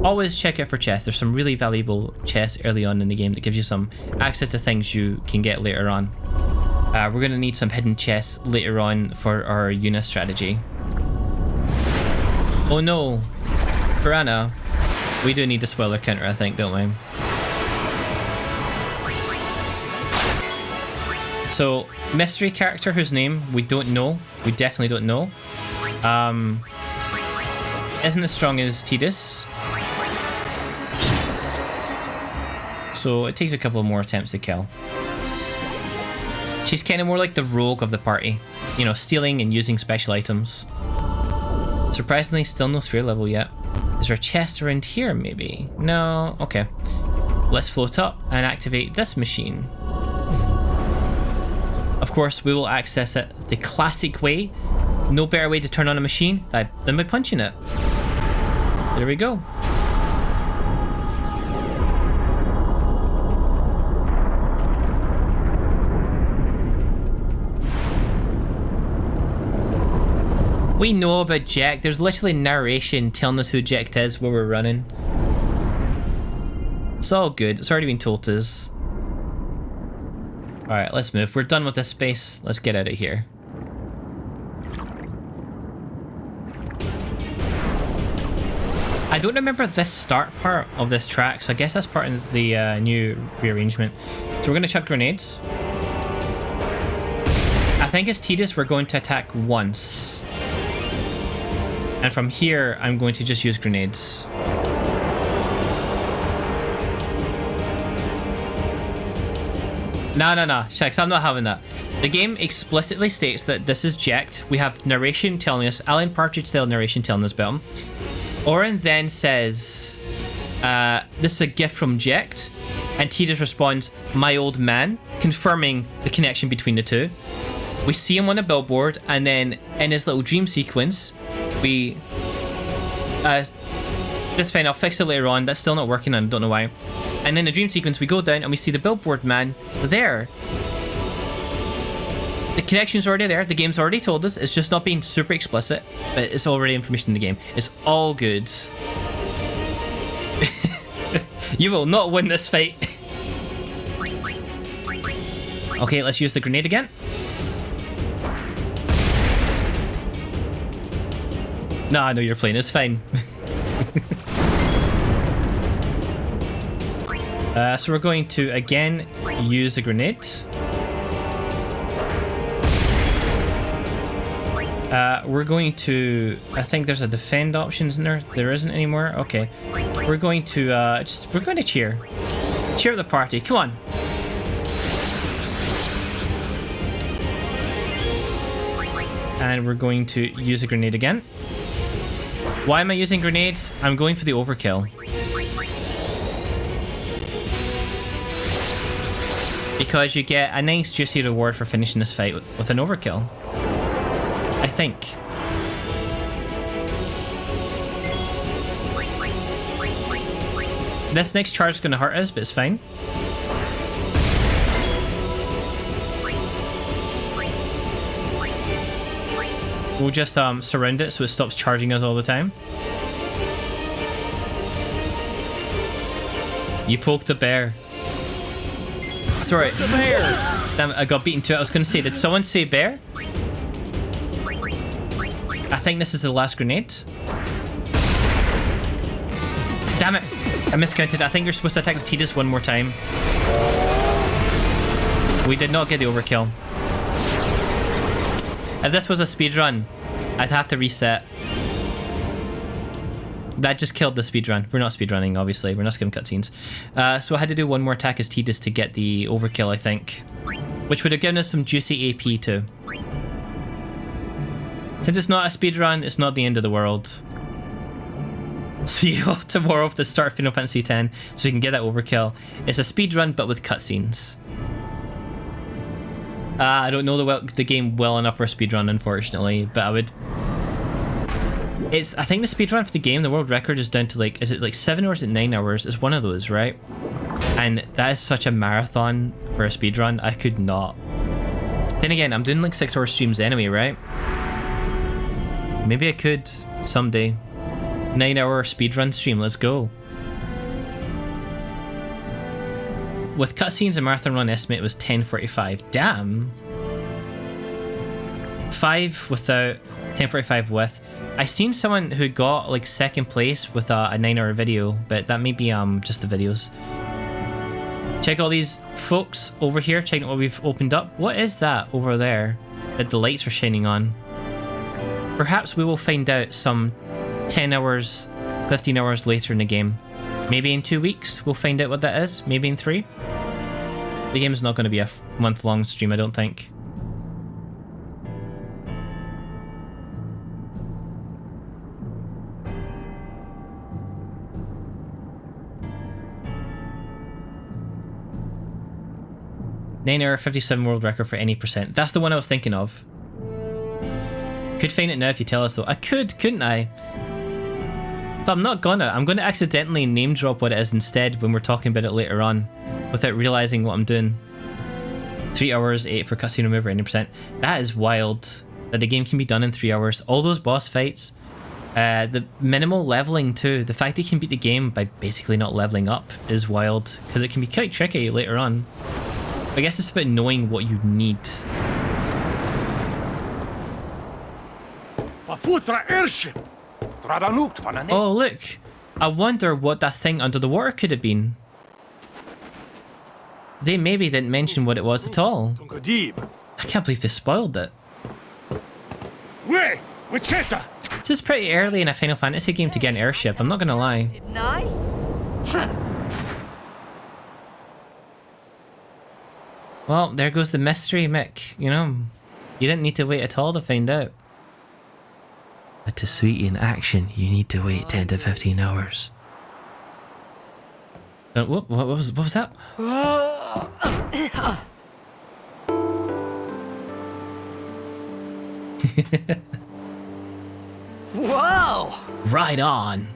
Always check out for chests. There's some really valuable chests early on in the game that gives you some access to things you can get later on. We're going to need some hidden chests later on for our Yuna strategy. Oh no, Piranha. We do need the spoiler counter, I think, don't we? So, mystery character whose name we don't know. We definitely don't know. Isn't as strong as Tidus. So it takes a couple more attempts to kill. She's kind of more like the rogue of the party. You know, stealing and using special items. Surprisingly, still no sphere level yet. Is there a chest around here, maybe? No? Okay. Let's float up and activate this machine. Of course, we will access it the classic way. No better way to turn on a machine than by punching it. There we go. We know about Jecht. There's literally narration telling us who Jecht is while we're running. It's all good. It's already been told to us. Alright, let's move. We're done with this space. Let's get out of here. I don't remember this start part of this track, so I guess that's part of the new rearrangement. So we're going to chuck grenades. I think as Tidus, we're going to attack once. And from here, I'm going to just use grenades. No, Shax, I'm not having that. The game explicitly states that this is Jecht. We have narration telling us, Alan Partridge style narration telling us about him. Orin then says, this is a gift from Jecht. And Tidus responds, my old man, confirming the connection between the two. We see him on a billboard, and then in his little dream sequence, we... that's fine, I'll fix it later on. That's still not working, and I don't know why. And in the dream sequence, we go down and we see the billboard man there. The connection's already there. The game's already told us. It's just not being super explicit, but it's already information in the game. It's all good. You will not win this fight. Okay, let's use the grenade again. No, I know you're playing. It's fine. So we're going to, again, use a grenade. We're going to... I think there's a defend option, isn't there? There isn't anymore? Okay. We're going to, we're going to cheer. Cheer the party. Come on. And we're going to use a grenade again. Why am I using grenades? I'm going for the overkill. Because you get a nice juicy reward for finishing this fight with an overkill. I think. This next charge is going to hurt us, but it's fine. We'll just surround it so it stops charging us all the time. You poked the bear. Sorry. The bear! Damn it, I got beaten to it. I was going to say, did someone say bear? I think this is the last grenade. Damn it. I miscounted. I think you're supposed to attack with Tidus one more time. We did not get the overkill. If this was a speedrun, I'd have to reset. That just killed the speedrun. We're not speedrunning, obviously. We're not skipping cutscenes. So I had to do one more attack as Tidus to get the overkill, I think. Which would have given us some juicy AP too. Since it's not a speedrun, it's not the end of the world. See you all tomorrow for the start of Final Fantasy X, so you can get that overkill. It's a speedrun, but with cutscenes. I don't know the game well enough for a speedrun, unfortunately, but I would... I think the speedrun for the game, the world record is down to like, is it like 7 hours or 9 hours? It's one of those, right? And that is such a marathon for a speedrun, I could not. Then again, I'm doing like 6-hour streams anyway, right? Maybe I could someday. 9-hour speedrun stream, let's go. With cutscenes, a marathon run estimate was 10:45. Damn. 5 without, 10:45 with. I seen someone who got like second place with a 9-hour video, but that may be just the videos. Check all these folks over here, check out what we've opened up. What is that over there that the lights are shining on? Perhaps we will find out some 10 hours, 15 hours later in the game. Maybe in 2 weeks we'll find out what that is. Maybe in 3. The game's not going to be a month-long stream, I don't think. (9-hour 57 world record for any percent). That's the one I was thinking of. Could find it now if you tell us though. I could, couldn't I? But I'm not gonna. I'm gonna accidentally name drop what it is instead when we're talking about it later on, without realizing what I'm doing. 3 hours, 8 for cutscene remover, 90%. That is wild. That the game can be done in 3 hours. All those boss fights. The minimal leveling too. The fact that you can beat the game by basically not leveling up is wild. Because it can be quite tricky later on. I guess it's about knowing what you need. Oh look, I wonder what that thing under the water could have been. They maybe didn't mention what it was at all. I can't believe they spoiled it. This is pretty early in a Final Fantasy game to get an airship, I'm not gonna lie. Well, there goes the mystery, Mick. You know, you didn't need to wait at all to find out. But to sweeten action, you need to wait 10 to 15 hours. What was that? Whoa! Right on.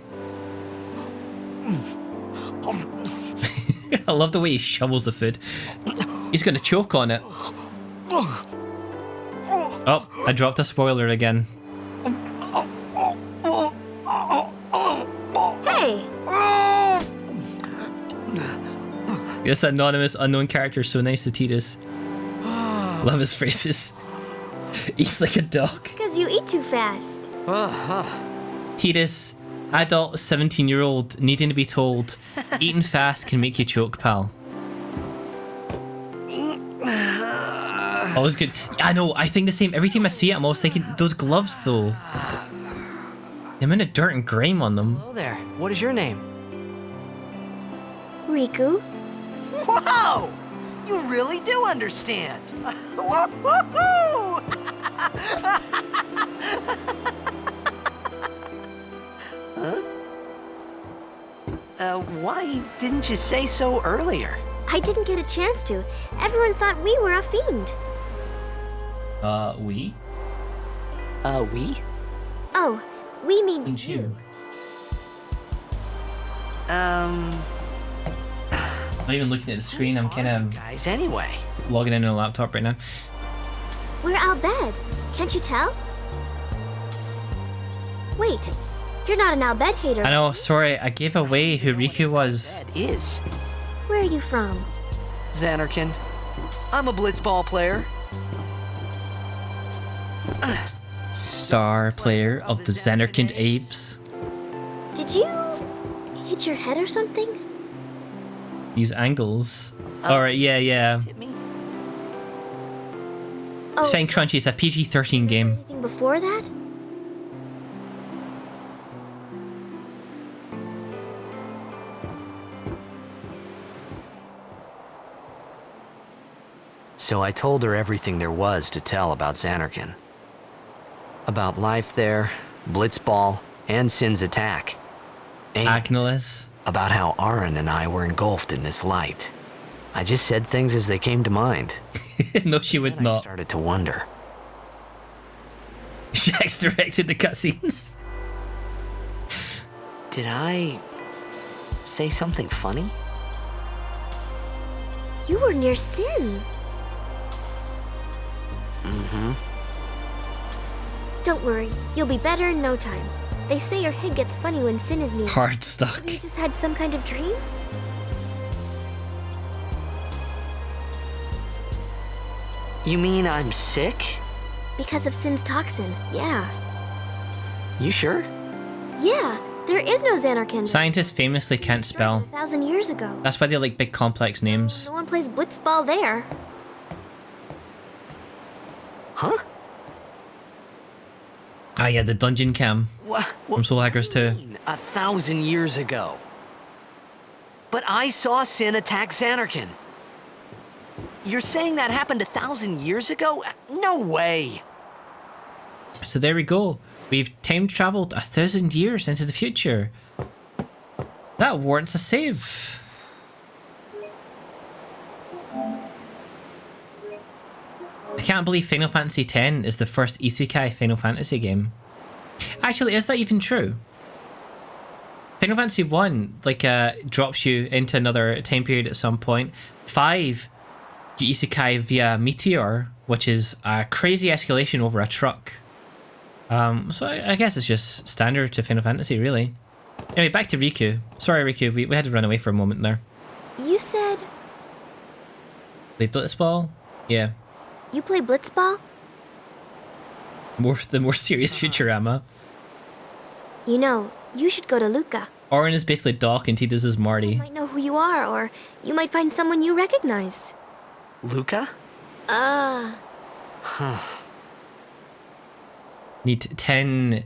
I love the way he shovels the food. He's gonna choke on it. Oh, I dropped a spoiler again. Hey! This anonymous unknown character is so nice to Tidus. Love his phrases. Eats like a dog. Because you eat too fast. Tidus, adult 17-year-old needing to be told, eating fast can make you choke, pal. Always good. I know, I think the same. Every time I see it, I'm always thinking, those gloves though. The amount of dirt and grime on them. Hello there. What is your name? Riku? Whoa! You really do understand. Whoa! Huh? Why didn't you say so earlier? I didn't get a chance to. Everyone thought we were a fiend. We? We? Oh, we means you. I'm not even looking at the screen, I'm kind of guys anyway. Logging in on a laptop right now. We're Al Bhed. Can't you tell? Wait, You're not an Albed hater. I know, sorry, I gave away who Riku was. That is Where are you from? Xanarkin. I'm a blitzball player. Star player of the Xanarkand Apes. Did you hit your head or something? These angles. Alright, yeah. Hit me? Oh, It's fine, Crunchy, it's a PG-13 game. anything before that? So I told her everything there was to tell about Xanarkin. About life there, Blitzball, and Sin's attack. And Agnelis. about how Aaron and I were engulfed in this light. I just said things as they came to mind. No, she would And I not. started to wonder. Jax directed the cutscenes. Did I say something funny? You were near Sin. Mm-hmm. Don't worry, you'll be better in no time. They say your head gets funny when Sin is near. Hard stuck. You just had some kind of dream? You mean I'm sick? Because of Sin's toxin, yeah. You sure? Yeah, there is no Xanarkin. Scientists famously can't spell. 1,000 years ago. That's why they like big complex names. No one plays blitzball there. Huh? Ah yeah, the dungeon cam What? from Soul Hackers 2. 1,000 years ago. But I saw Sin attack Xanarkin. You're saying that happened 1,000 years ago? No way. So there we go. We've time traveled 1,000 years into the future. That warrants a save. I can't believe Final Fantasy X is the first Isekai Final Fantasy game. Actually, is that even true? Final Fantasy 1 drops you into another time period at some point. 5, you Isekai via Meteor, which is a crazy escalation over a truck. So I guess it's just standard to Final Fantasy, really. Anyway, back to Riku. Sorry, Riku, we had to run away for a moment there. You said Play Blitzball? Yeah. you play blitzball? The more serious Futurama. You know, you should go to Luca. Orin is basically Doc and Tidus is You Marty. might know who you are, or you might find someone you recognize. Luca? Need 10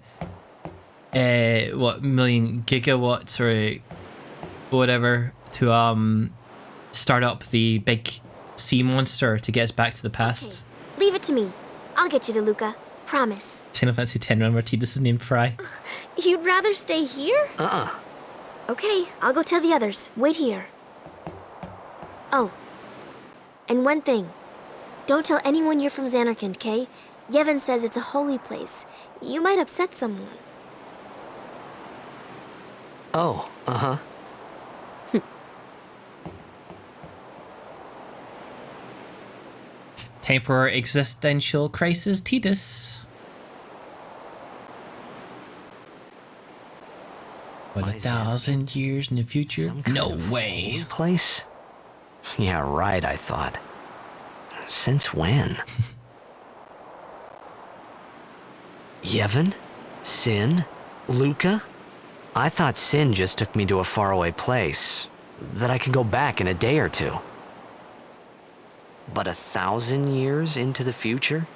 million gigawatts or whatever to start up the big sea monster to get us back to the past. Leave it to me. I'll get you to Luca. Promise. Final Fantasy X run where Tidus is named Fry. You'd rather stay here? Okay, I'll go tell the others. Wait here. Oh. And one thing. Don't tell anyone you're from Xanarkand, okay? Yevon says it's a holy place. You might upset someone. Oh, uh-huh. Time for existential crisis, Tidus. What, 1,000 years in the future? Some kind No of way. holy place? Yeah, right, I thought. Since when? Yevon? Sin? Luca? I thought Sin just took me to a faraway place, that I could go back in a day or two. But 1,000 years into the future?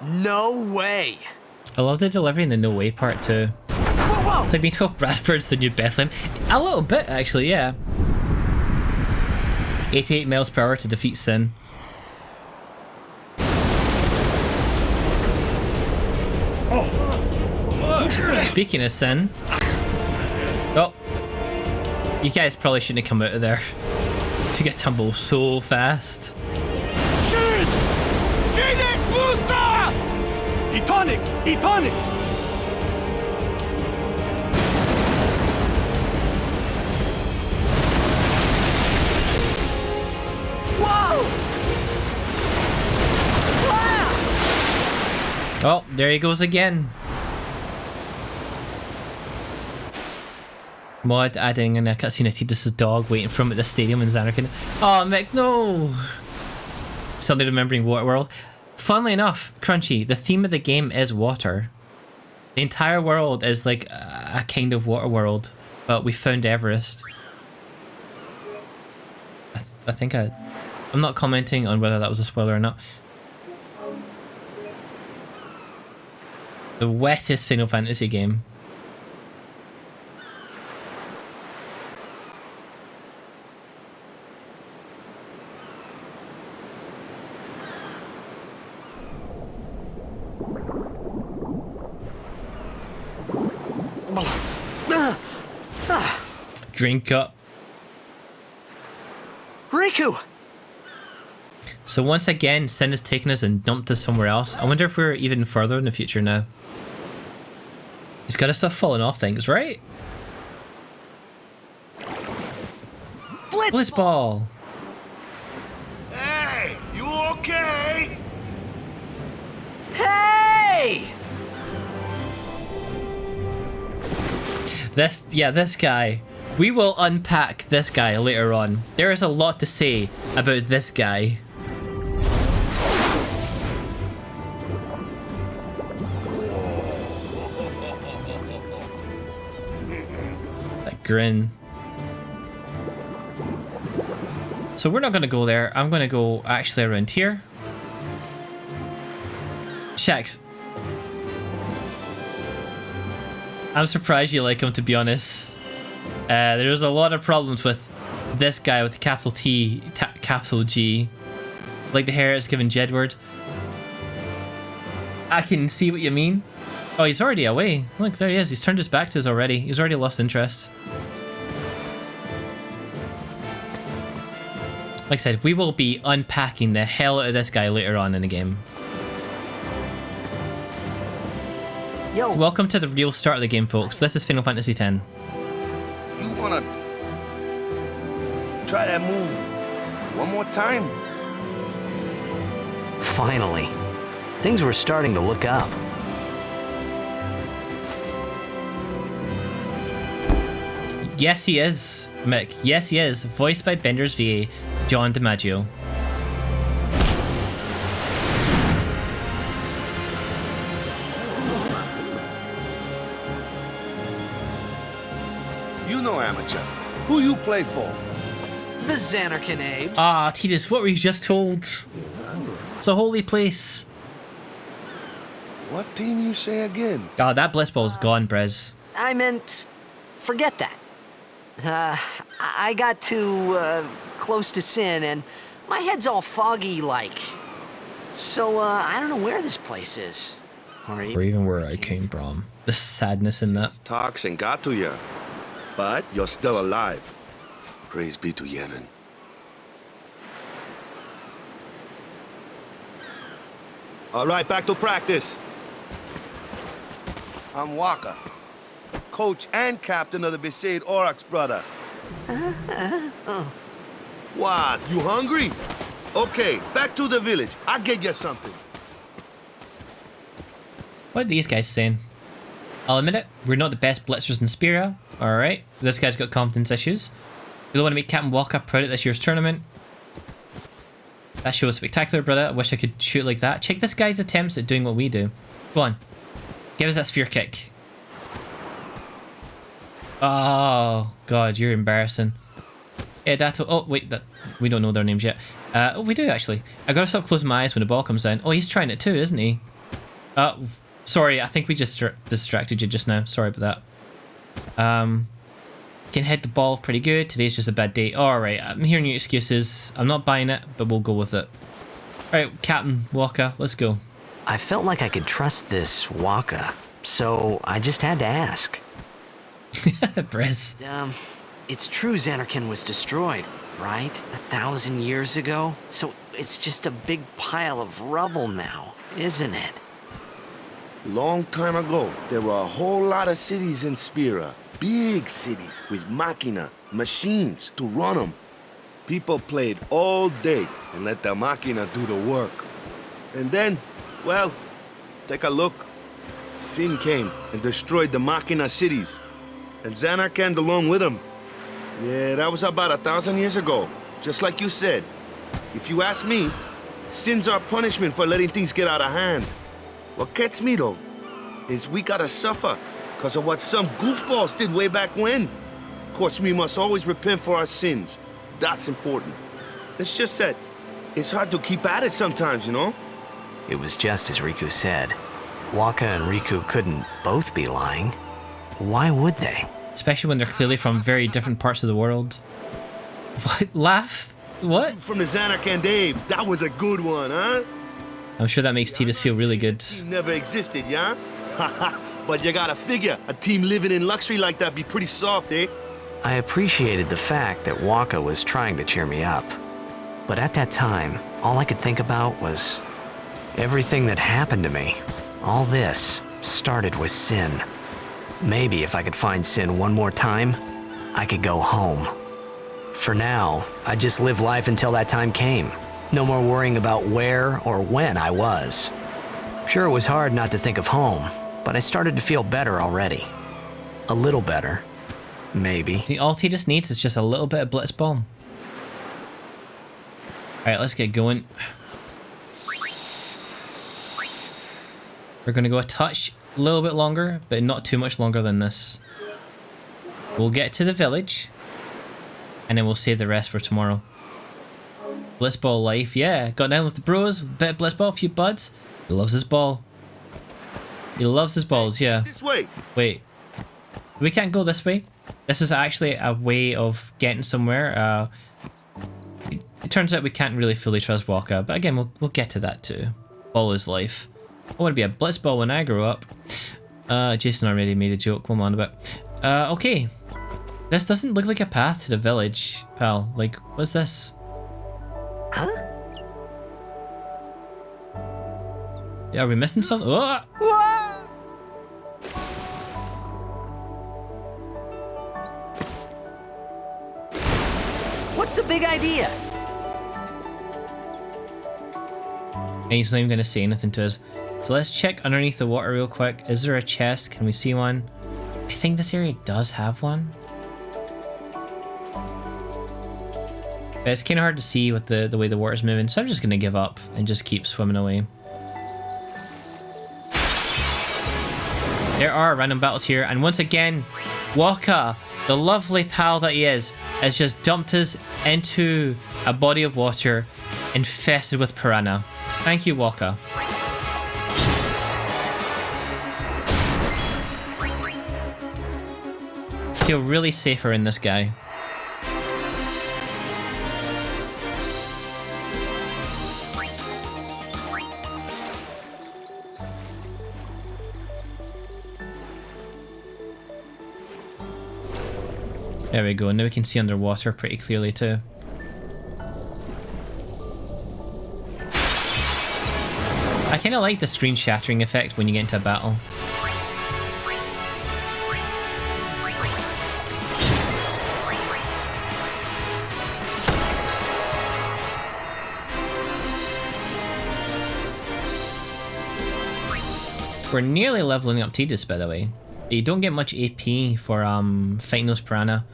No way! I love the delivery in the no way part too. Whoa! It's like being told Bradford's the new Bethlehem. A little bit, actually, yeah. 88 miles per hour to defeat Sin. Speaking of Sin. Oh. You guys probably shouldn't have come out of there. To get tumbled so fast. Shin! Shinek Musa! Etonic! Etonic! Whoa! Oh, there he goes again. Mod adding in a cutscene of Tidus' dog waiting for him at the stadium in Zanarkand. Oh, Mick, no! Suddenly remembering Waterworld. Funnily enough, Crunchy, the theme of the game is water. The entire world is like a kind of Waterworld, but we found Everest. I think I'm not commenting on whether that was a spoiler or not. The wettest Final Fantasy game. Drink up. Riku! So once again, Sin has taken us and dumped us somewhere else. I wonder if we're even further in the future now. He's got to stop falling off things, right? Blitzball! Hey, you okay? Hey! This guy. We will unpack this guy later on. There is a lot to say about this guy. That grin. So we're not going to go there. I'm going to go actually around here. Shax. I'm surprised you like him, to be honest. There's a lot of problems with this guy with the capital T, capital G. Like the hair is given Jedward. I can see what you mean. Oh, he's already away. Look, there he is. He's turned his back to us already. He's already lost interest. Like I said, we will be unpacking the hell out of this guy later on in the game. Yo. Welcome to the real start of the game, folks. This is Final Fantasy X. You wanna try that move one more time? Finally. Things were starting to look up. Yes, he is, Mick. Yes, he is. Voiced by Bender's VA, John DiMaggio. You know, amateur. Who you play for? The Zanarkand Apes. Ah, Tidus, what were you just told? It's a holy place. What team you say again? God, that Blitzball's gone, Brez. I meant, forget that. I got too close to Sin, and my head's all foggy like. So I don't know where this place is, or even where I came from. The sadness in that. Toxin got to you, but you're still alive. Praise be to Yevon. All right, back to practice. I'm Waka, coach and captain of the Besaid Aurochs, brother. What, you hungry? Okay, back to the village. I'll get you something. What are these guys saying? I'll admit it, we're not the best blitzers in Spira. Alright, this guy's got competence issues. We don't want to make Captain Waka proud at this year's tournament. That show was spectacular, brother. I wish I could shoot like that. Check this guy's attempts at doing what we do. Go on. Give us that sphere kick. Oh, God, you're embarrassing. Yeah, Dato. Oh, wait, we don't know their names yet. Oh, we do, actually. I gotta stop closing my eyes when the ball comes down. Oh, he's trying it too, isn't he? Sorry, I think we just distracted you just now. Sorry about that. Can hit the ball pretty good. Today's just a bad day. Alright, I'm hearing your excuses. I'm not buying it, but we'll go with it. Alright, Captain Waka, let's go. I felt like I could trust this Waka, so I just had to ask. Briz. It's true Zanarkand was destroyed, right? 1,000 years ago? So it's just a big pile of rubble now, isn't it? Long time ago, there were a whole lot of cities in Spira. Big cities with machina, machines to run them. People played all day and let the machina do the work. And then, well, take a look. Sin came and destroyed the machina cities. and Zanarkand along with him. Yeah, that was about 1,000 years ago, just like you said. If you ask me, sins are punishment for letting things get out of hand. What gets me, though, is we gotta suffer because of what some goofballs did way back when. Of course, we must always repent for our sins. That's important. It's just that it's hard to keep at it sometimes, you know? It was just as Riku said. Waka and Riku couldn't both be lying. Why would they? Especially when they're clearly from very different parts of the world. What? Laugh? What? From the Zanarkand Apes, that was a good one, huh? I'm sure that makes Tidus feel really good. Team never existed, yeah? But you gotta figure, a team living in luxury like that be pretty soft, eh? I appreciated the fact that Waka was trying to cheer me up. But at that time, all I could think about was everything that happened to me. All this started with Sin. Maybe if I could find Sin one more time, I could go home. For now, I just live life until that time came. No more worrying about where or when I was. Sure, it was hard not to think of home, but I started to feel better already. A little better. Maybe. All Tidus needs is just a little bit of Blitzball. Alright, let's get going. We're going to go a touch, a little bit longer, but not too much longer than this. We'll get to the village, and then we'll save the rest for tomorrow. Blitzball life, yeah. Got down with the bros, a bit of Blitzball, a few buds. He loves his ball. He loves his balls, yeah. This way. Wait. We can't go this way. This is actually a way of getting somewhere. It turns out we can't really fully trust Waka, but again, we'll get to that too. Ball is life. I want to be a Blitzball when I grow up. Jason already made a joke. What am I on about? Okay. This doesn't look like a path to the village, pal. Like, what's this? Huh? Are we missing something? Oh! What's the big idea? And he's not even going to say anything to us. So let's check underneath the water real quick. Is there a chest? Can we see one? I think this area does have one. But it's kind of hard to see with the way the water's moving, so I'm just going to give up and just keep swimming away. There are random battles here, and once again, Waka, the lovely pal that he is, has just dumped us into a body of water infested with piranha. Thank you, Waka. Feel really safer in this guy. There we go, now we can see underwater pretty clearly too. I kind of like the screen shattering effect when you get into a battle. We're nearly leveling up Tidus, by the way. You don't get much AP for fighting those piranha,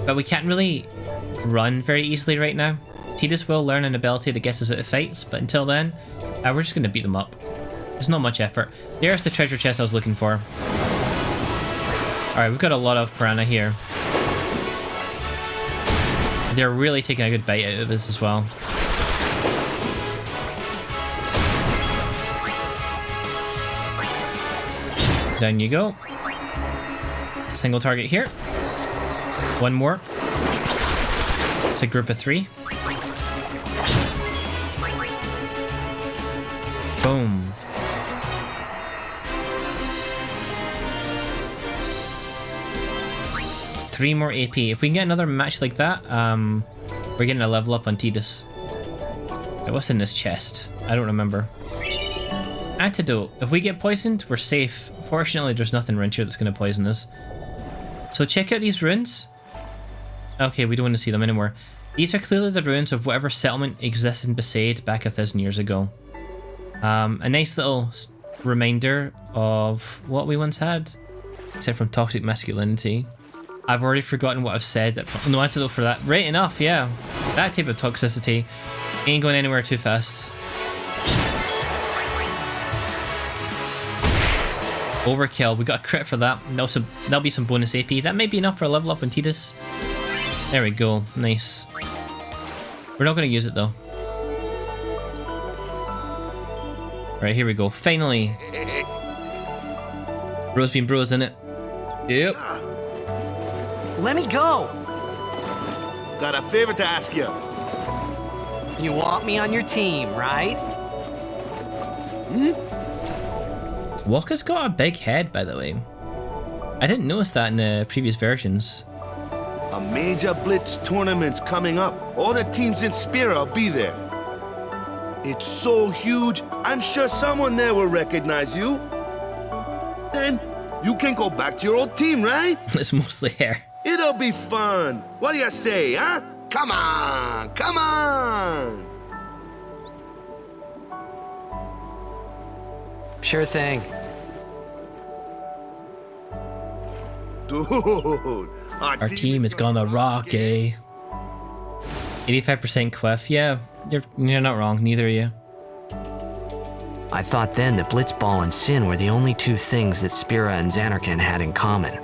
but we can't really run very easily right now. Tidus will learn an ability that gets us out of fights, but until then, we're just going to beat them up. There's not much effort. There's the treasure chest I was looking for. Alright, we've got a lot of piranha here. They're really taking a good bite out of this as well. Down you go. Single target here. One more. It's a group of 3. Boom. Three more AP. If we can get another match like that, we're getting a level up on Tidus. What's in this chest? I don't remember. Antidote. If we get poisoned, we're safe. Fortunately, there's nothing around here that's going to poison us. So check out these ruins. Okay, we don't want to see them anymore. These are clearly the ruins of whatever settlement existed in Besaid back 1,000 years ago. A nice little reminder of what we once had. except from toxic masculinity. I've already forgotten what I've said. No antidote for that. Right enough, yeah. That type of toxicity ain't going anywhere too fast. Overkill. We got a crit for that. That'll be some bonus AP. That might be enough for a level up on Tidus. There we go. Nice. We're not going to use it though. Right, here we go. Finally. Bros being bros, innit? Yep. Let me go! Got a favor to ask you. You want me on your team, right? Wakka's got a big head, by the way. I didn't notice that in the previous versions. A major Blitz tournament's coming up. All the teams in Spira will be there. It's so huge, I'm sure someone there will recognize you. Then you can go back to your old team, right? It's mostly hair. It'll be fun. What do you say, huh? Come on, come on. Sure thing. Dude, Our team is gonna rock, eh? 85% Quiff. Yeah, you're not wrong. Neither are you. I thought then that Blitzball and Sin were the only two things that Spira and Zanarkand had in common.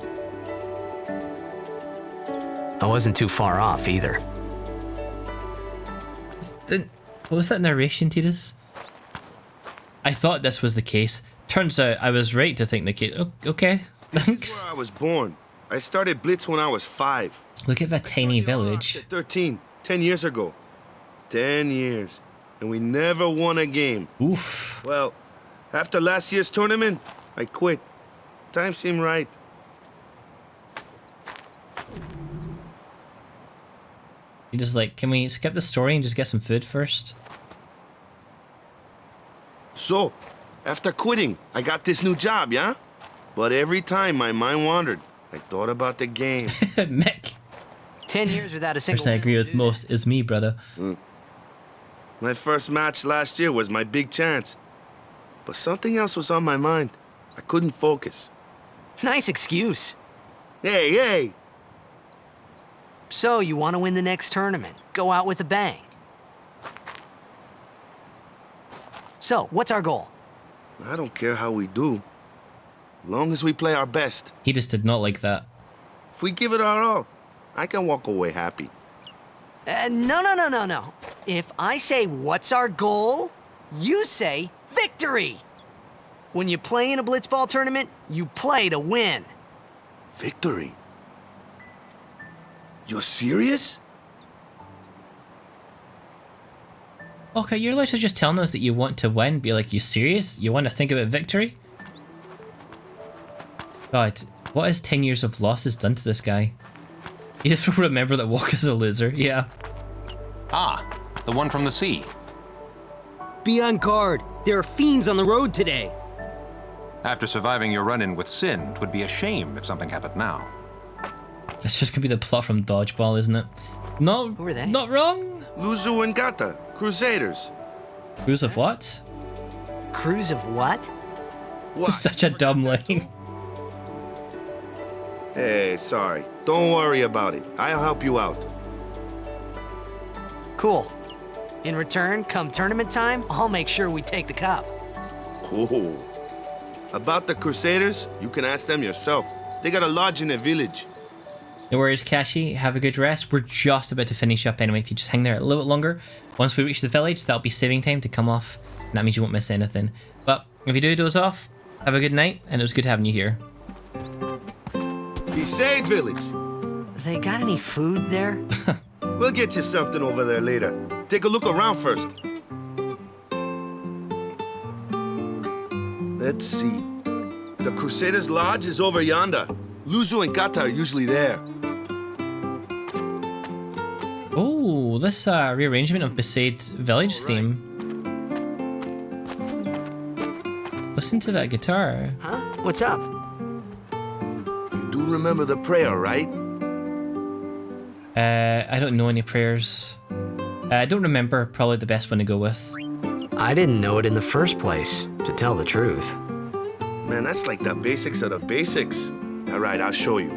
I wasn't too far off either. What was that narration, Tidus? I thought this was the case. Turns out I was right to think the case. Okay, This thanks. is where I was born. I started Blitz when I was 5. Look at that tiny village. At 13, 10 years ago. 10 years. And we never won a game. Oof. Well, after last year's tournament, I quit. Time seemed right. You just like, can we skip the story and just get some food first? So, after quitting, I got this new job, yeah? But every time my mind wandered, I thought about the game. Mick. 10 years without a single Person I agree win, with dude. most is me, brother. My first match last year was my big chance. But something else was on my mind. I couldn't focus. Nice excuse. Hey, hey! So, you want to win the next tournament? Go out with a bang. So, what's our goal? I don't care how we do. Long as we play our best. He just did not like that. If we give it our all, I can walk away happy. No. If I say, what's our goal? You say, victory! When you play in a Blitzball tournament, you play to win. Victory? You're serious? Okay, you're literally just telling us that you want to win. Be like, you serious? You want to think about victory? God, what has 10 years of losses done to this guy? You just will remember that Wakka's a loser, yeah. Ah, the one from the sea. Be on guard. There are fiends on the road today. After surviving your run-in with Sin, 'twould be a shame if something happened now. That's just gonna be the plot from Dodgeball, isn't it? No, Who are they? not wrong. Luzu and Gata, Crusaders. Who's of what? Cruise of what? What? Such a dumb line. Hey, sorry. Don't worry about it. I'll help you out. Cool. In return, come tournament time, I'll make sure we take the cup. Cool. About the Crusaders, you can ask them yourself. They got a lodge in a village. No worries, Kashi. Have a good rest. We're just about to finish up anyway. If you just hang there a little bit longer, once we reach the village, that'll be saving time to come off. And that means you won't miss anything. But if you do doze off, have a good night, and it was good having you here. Besaid village. They got any food there? We'll get you something over there later. Take a look around first. Let's see. The Crusaders' lodge is over yonder. Luzu and Gata are usually there. Oh, this rearrangement of Besaid's village theme. Listen to that guitar. Huh? What's up? You do remember the prayer, right? I don't know any prayers. I don't remember. Probably the best one to go with. I didn't know it in the first place, to tell the truth. Man, that's like the basics of the basics. All right, I'll show you.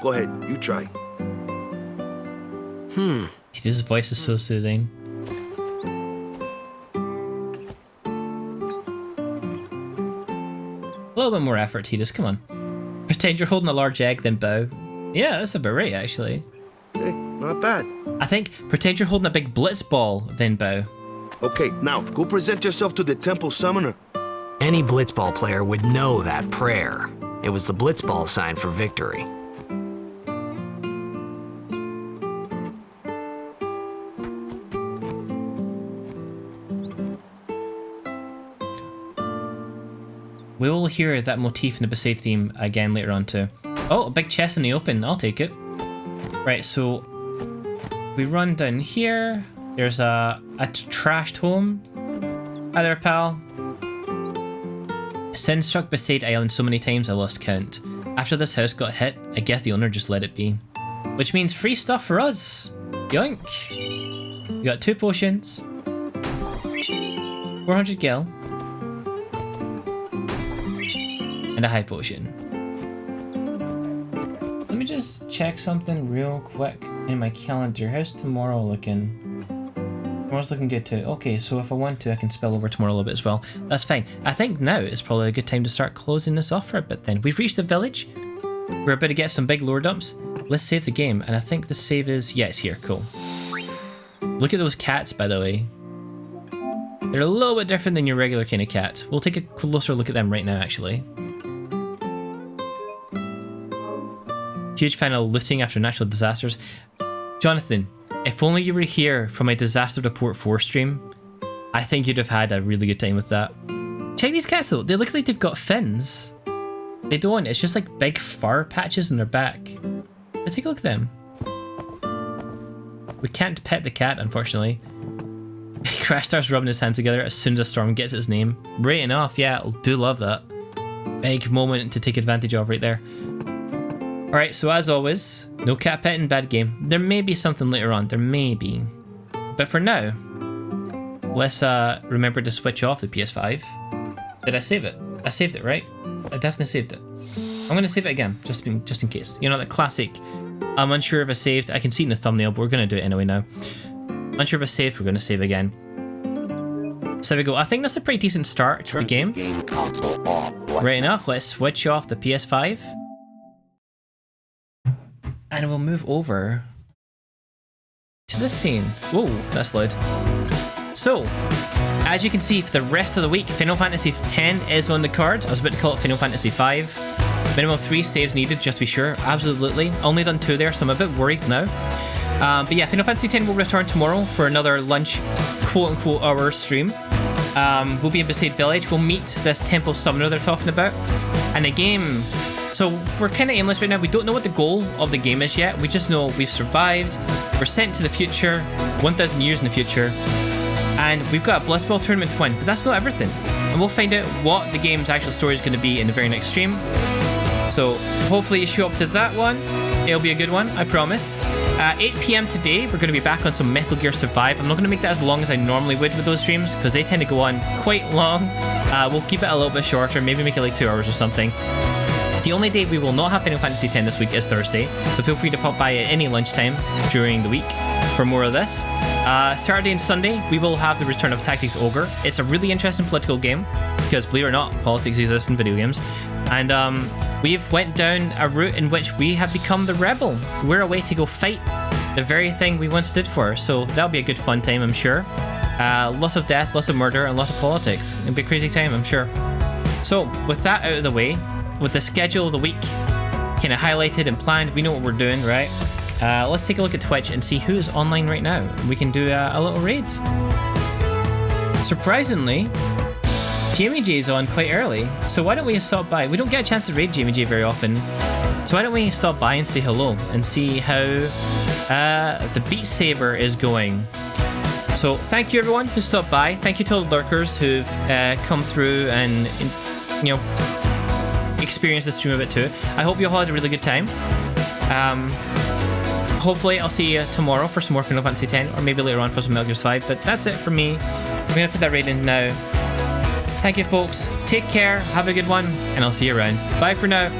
Go ahead, you try. His voice is so soothing. A little bit more effort, Tidus, come on. Pretend you're holding a large egg, then bow. Yeah, that's about right, actually. Hey, not bad. I think pretend you're holding a big blitz ball, then bow. Okay, now go present yourself to the temple summoner. Any blitzball player would know that prayer. It was the blitzball sign for victory. We will hear that motif in the Besaid theme again later on too. Oh, a big chest in the open. I'll take it. Right, so we run down here. There's a trashed home. Hi there, pal. Sin struck Besaid Island so many times I lost count. After this house got hit, I guess the owner just let it be. Which means free stuff for us. Yoink. We got 2 potions. 400 gil. And a high potion. Let me just check something real quick in my calendar. How's tomorrow looking? Tomorrow's looking good too. Okay, so if I want to, I can spill over tomorrow a little bit as well. That's fine. I think now is probably a good time to start closing this off for a bit then. We've reached the village. We're about to get some big lore dumps. Let's save the game. And I think the save is... yeah, it's here. Cool. Look at those cats, by the way. They're a little bit different than your regular kind of cat. We'll take a closer look at them right now, actually. Huge fan of looting after natural disasters. Jonathan, if only you were here for my Disaster Report 4 stream, I think you'd have had a really good time with that. Check these cats though, they look like they've got fins. They don't, it's just like big fur patches on their back. But take a look at them. We can't pet the cat, unfortunately. Crash starts rubbing his hands together as soon as a storm gets its name. Right enough, yeah, I do love that. Big moment to take advantage of right there. Alright, so as always, no cat petting, bad game. There may be something later on, there may be. But for now, let's remember to switch off the PS5. Did I save it? I saved it, right? I definitely saved it. I'm going to save it again, just in case. You know, that classic, I'm unsure if I saved. I can see it in the thumbnail, but we're going to do it anyway now. Unsure if I saved, we're going to save again. So there we go. I think that's a pretty decent start to the game. Right enough, let's switch off the PS5. And we'll move over to this scene. Whoa, that's loud. So, as you can see, for the rest of the week, Final Fantasy X is on the card. I was about to call it Final Fantasy V. Minimum 3 saves needed, just to be sure. Absolutely. Only done 2 there, so I'm a bit worried now. But yeah, Final Fantasy X will return tomorrow for another lunch, quote-unquote, hour stream. We'll be in Besaid Village. We'll meet this temple summoner they're talking about. And the game... so we're kind of aimless right now. We don't know what the goal of the game is yet. We just know we've survived. We're sent to the future, 1,000 years in the future. And we've got a Blitzball tournament to win. But that's not everything. And we'll find out what the game's actual story is going to be in the very next stream. So hopefully you show up to that one. It'll be a good one, I promise. 8 PM today, we're going to be back on some Metal Gear Survive. I'm not going to make that as long as I normally would with those streams, because they tend to go on quite long. We'll keep it a little bit shorter, maybe make it like 2 hours or something. The only day we will not have Final Fantasy X this week is Thursday, so feel free to pop by at any lunchtime during the week for more of this. Saturday and Sunday, we will have the return of Tactics Ogre. It's a really interesting political game, because believe it or not, politics exists in video games. And we've went down a route in which we have become the rebel. We're a way to go fight the very thing we once stood for, so that'll be a good fun time, I'm sure. Lots of death, lots of murder, and lots of politics. It'll be a crazy time, I'm sure. So, with that out of the way, with the schedule of the week kind of highlighted and planned, we know what we're doing, right? Let's take a look at Twitch and see who's online right now. We can do a little raid. Surprisingly, Jamie J is on quite early, so why don't we stop by? We don't get a chance to raid Jamie J very often, so why don't we stop by and say hello and see how the Beat Saber is going. So thank you everyone who stopped by. Thank you to all the lurkers who've come through and you know, experienced the stream a bit too. I hope you all had a really good time. hopefully I'll see you tomorrow for some more Final Fantasy X, or maybe later on for some Metal Gear 5. But that's it for me. I'm gonna put that rating now. Thank you, folks. Take care. Have a good one, and I'll see you around. Bye for now.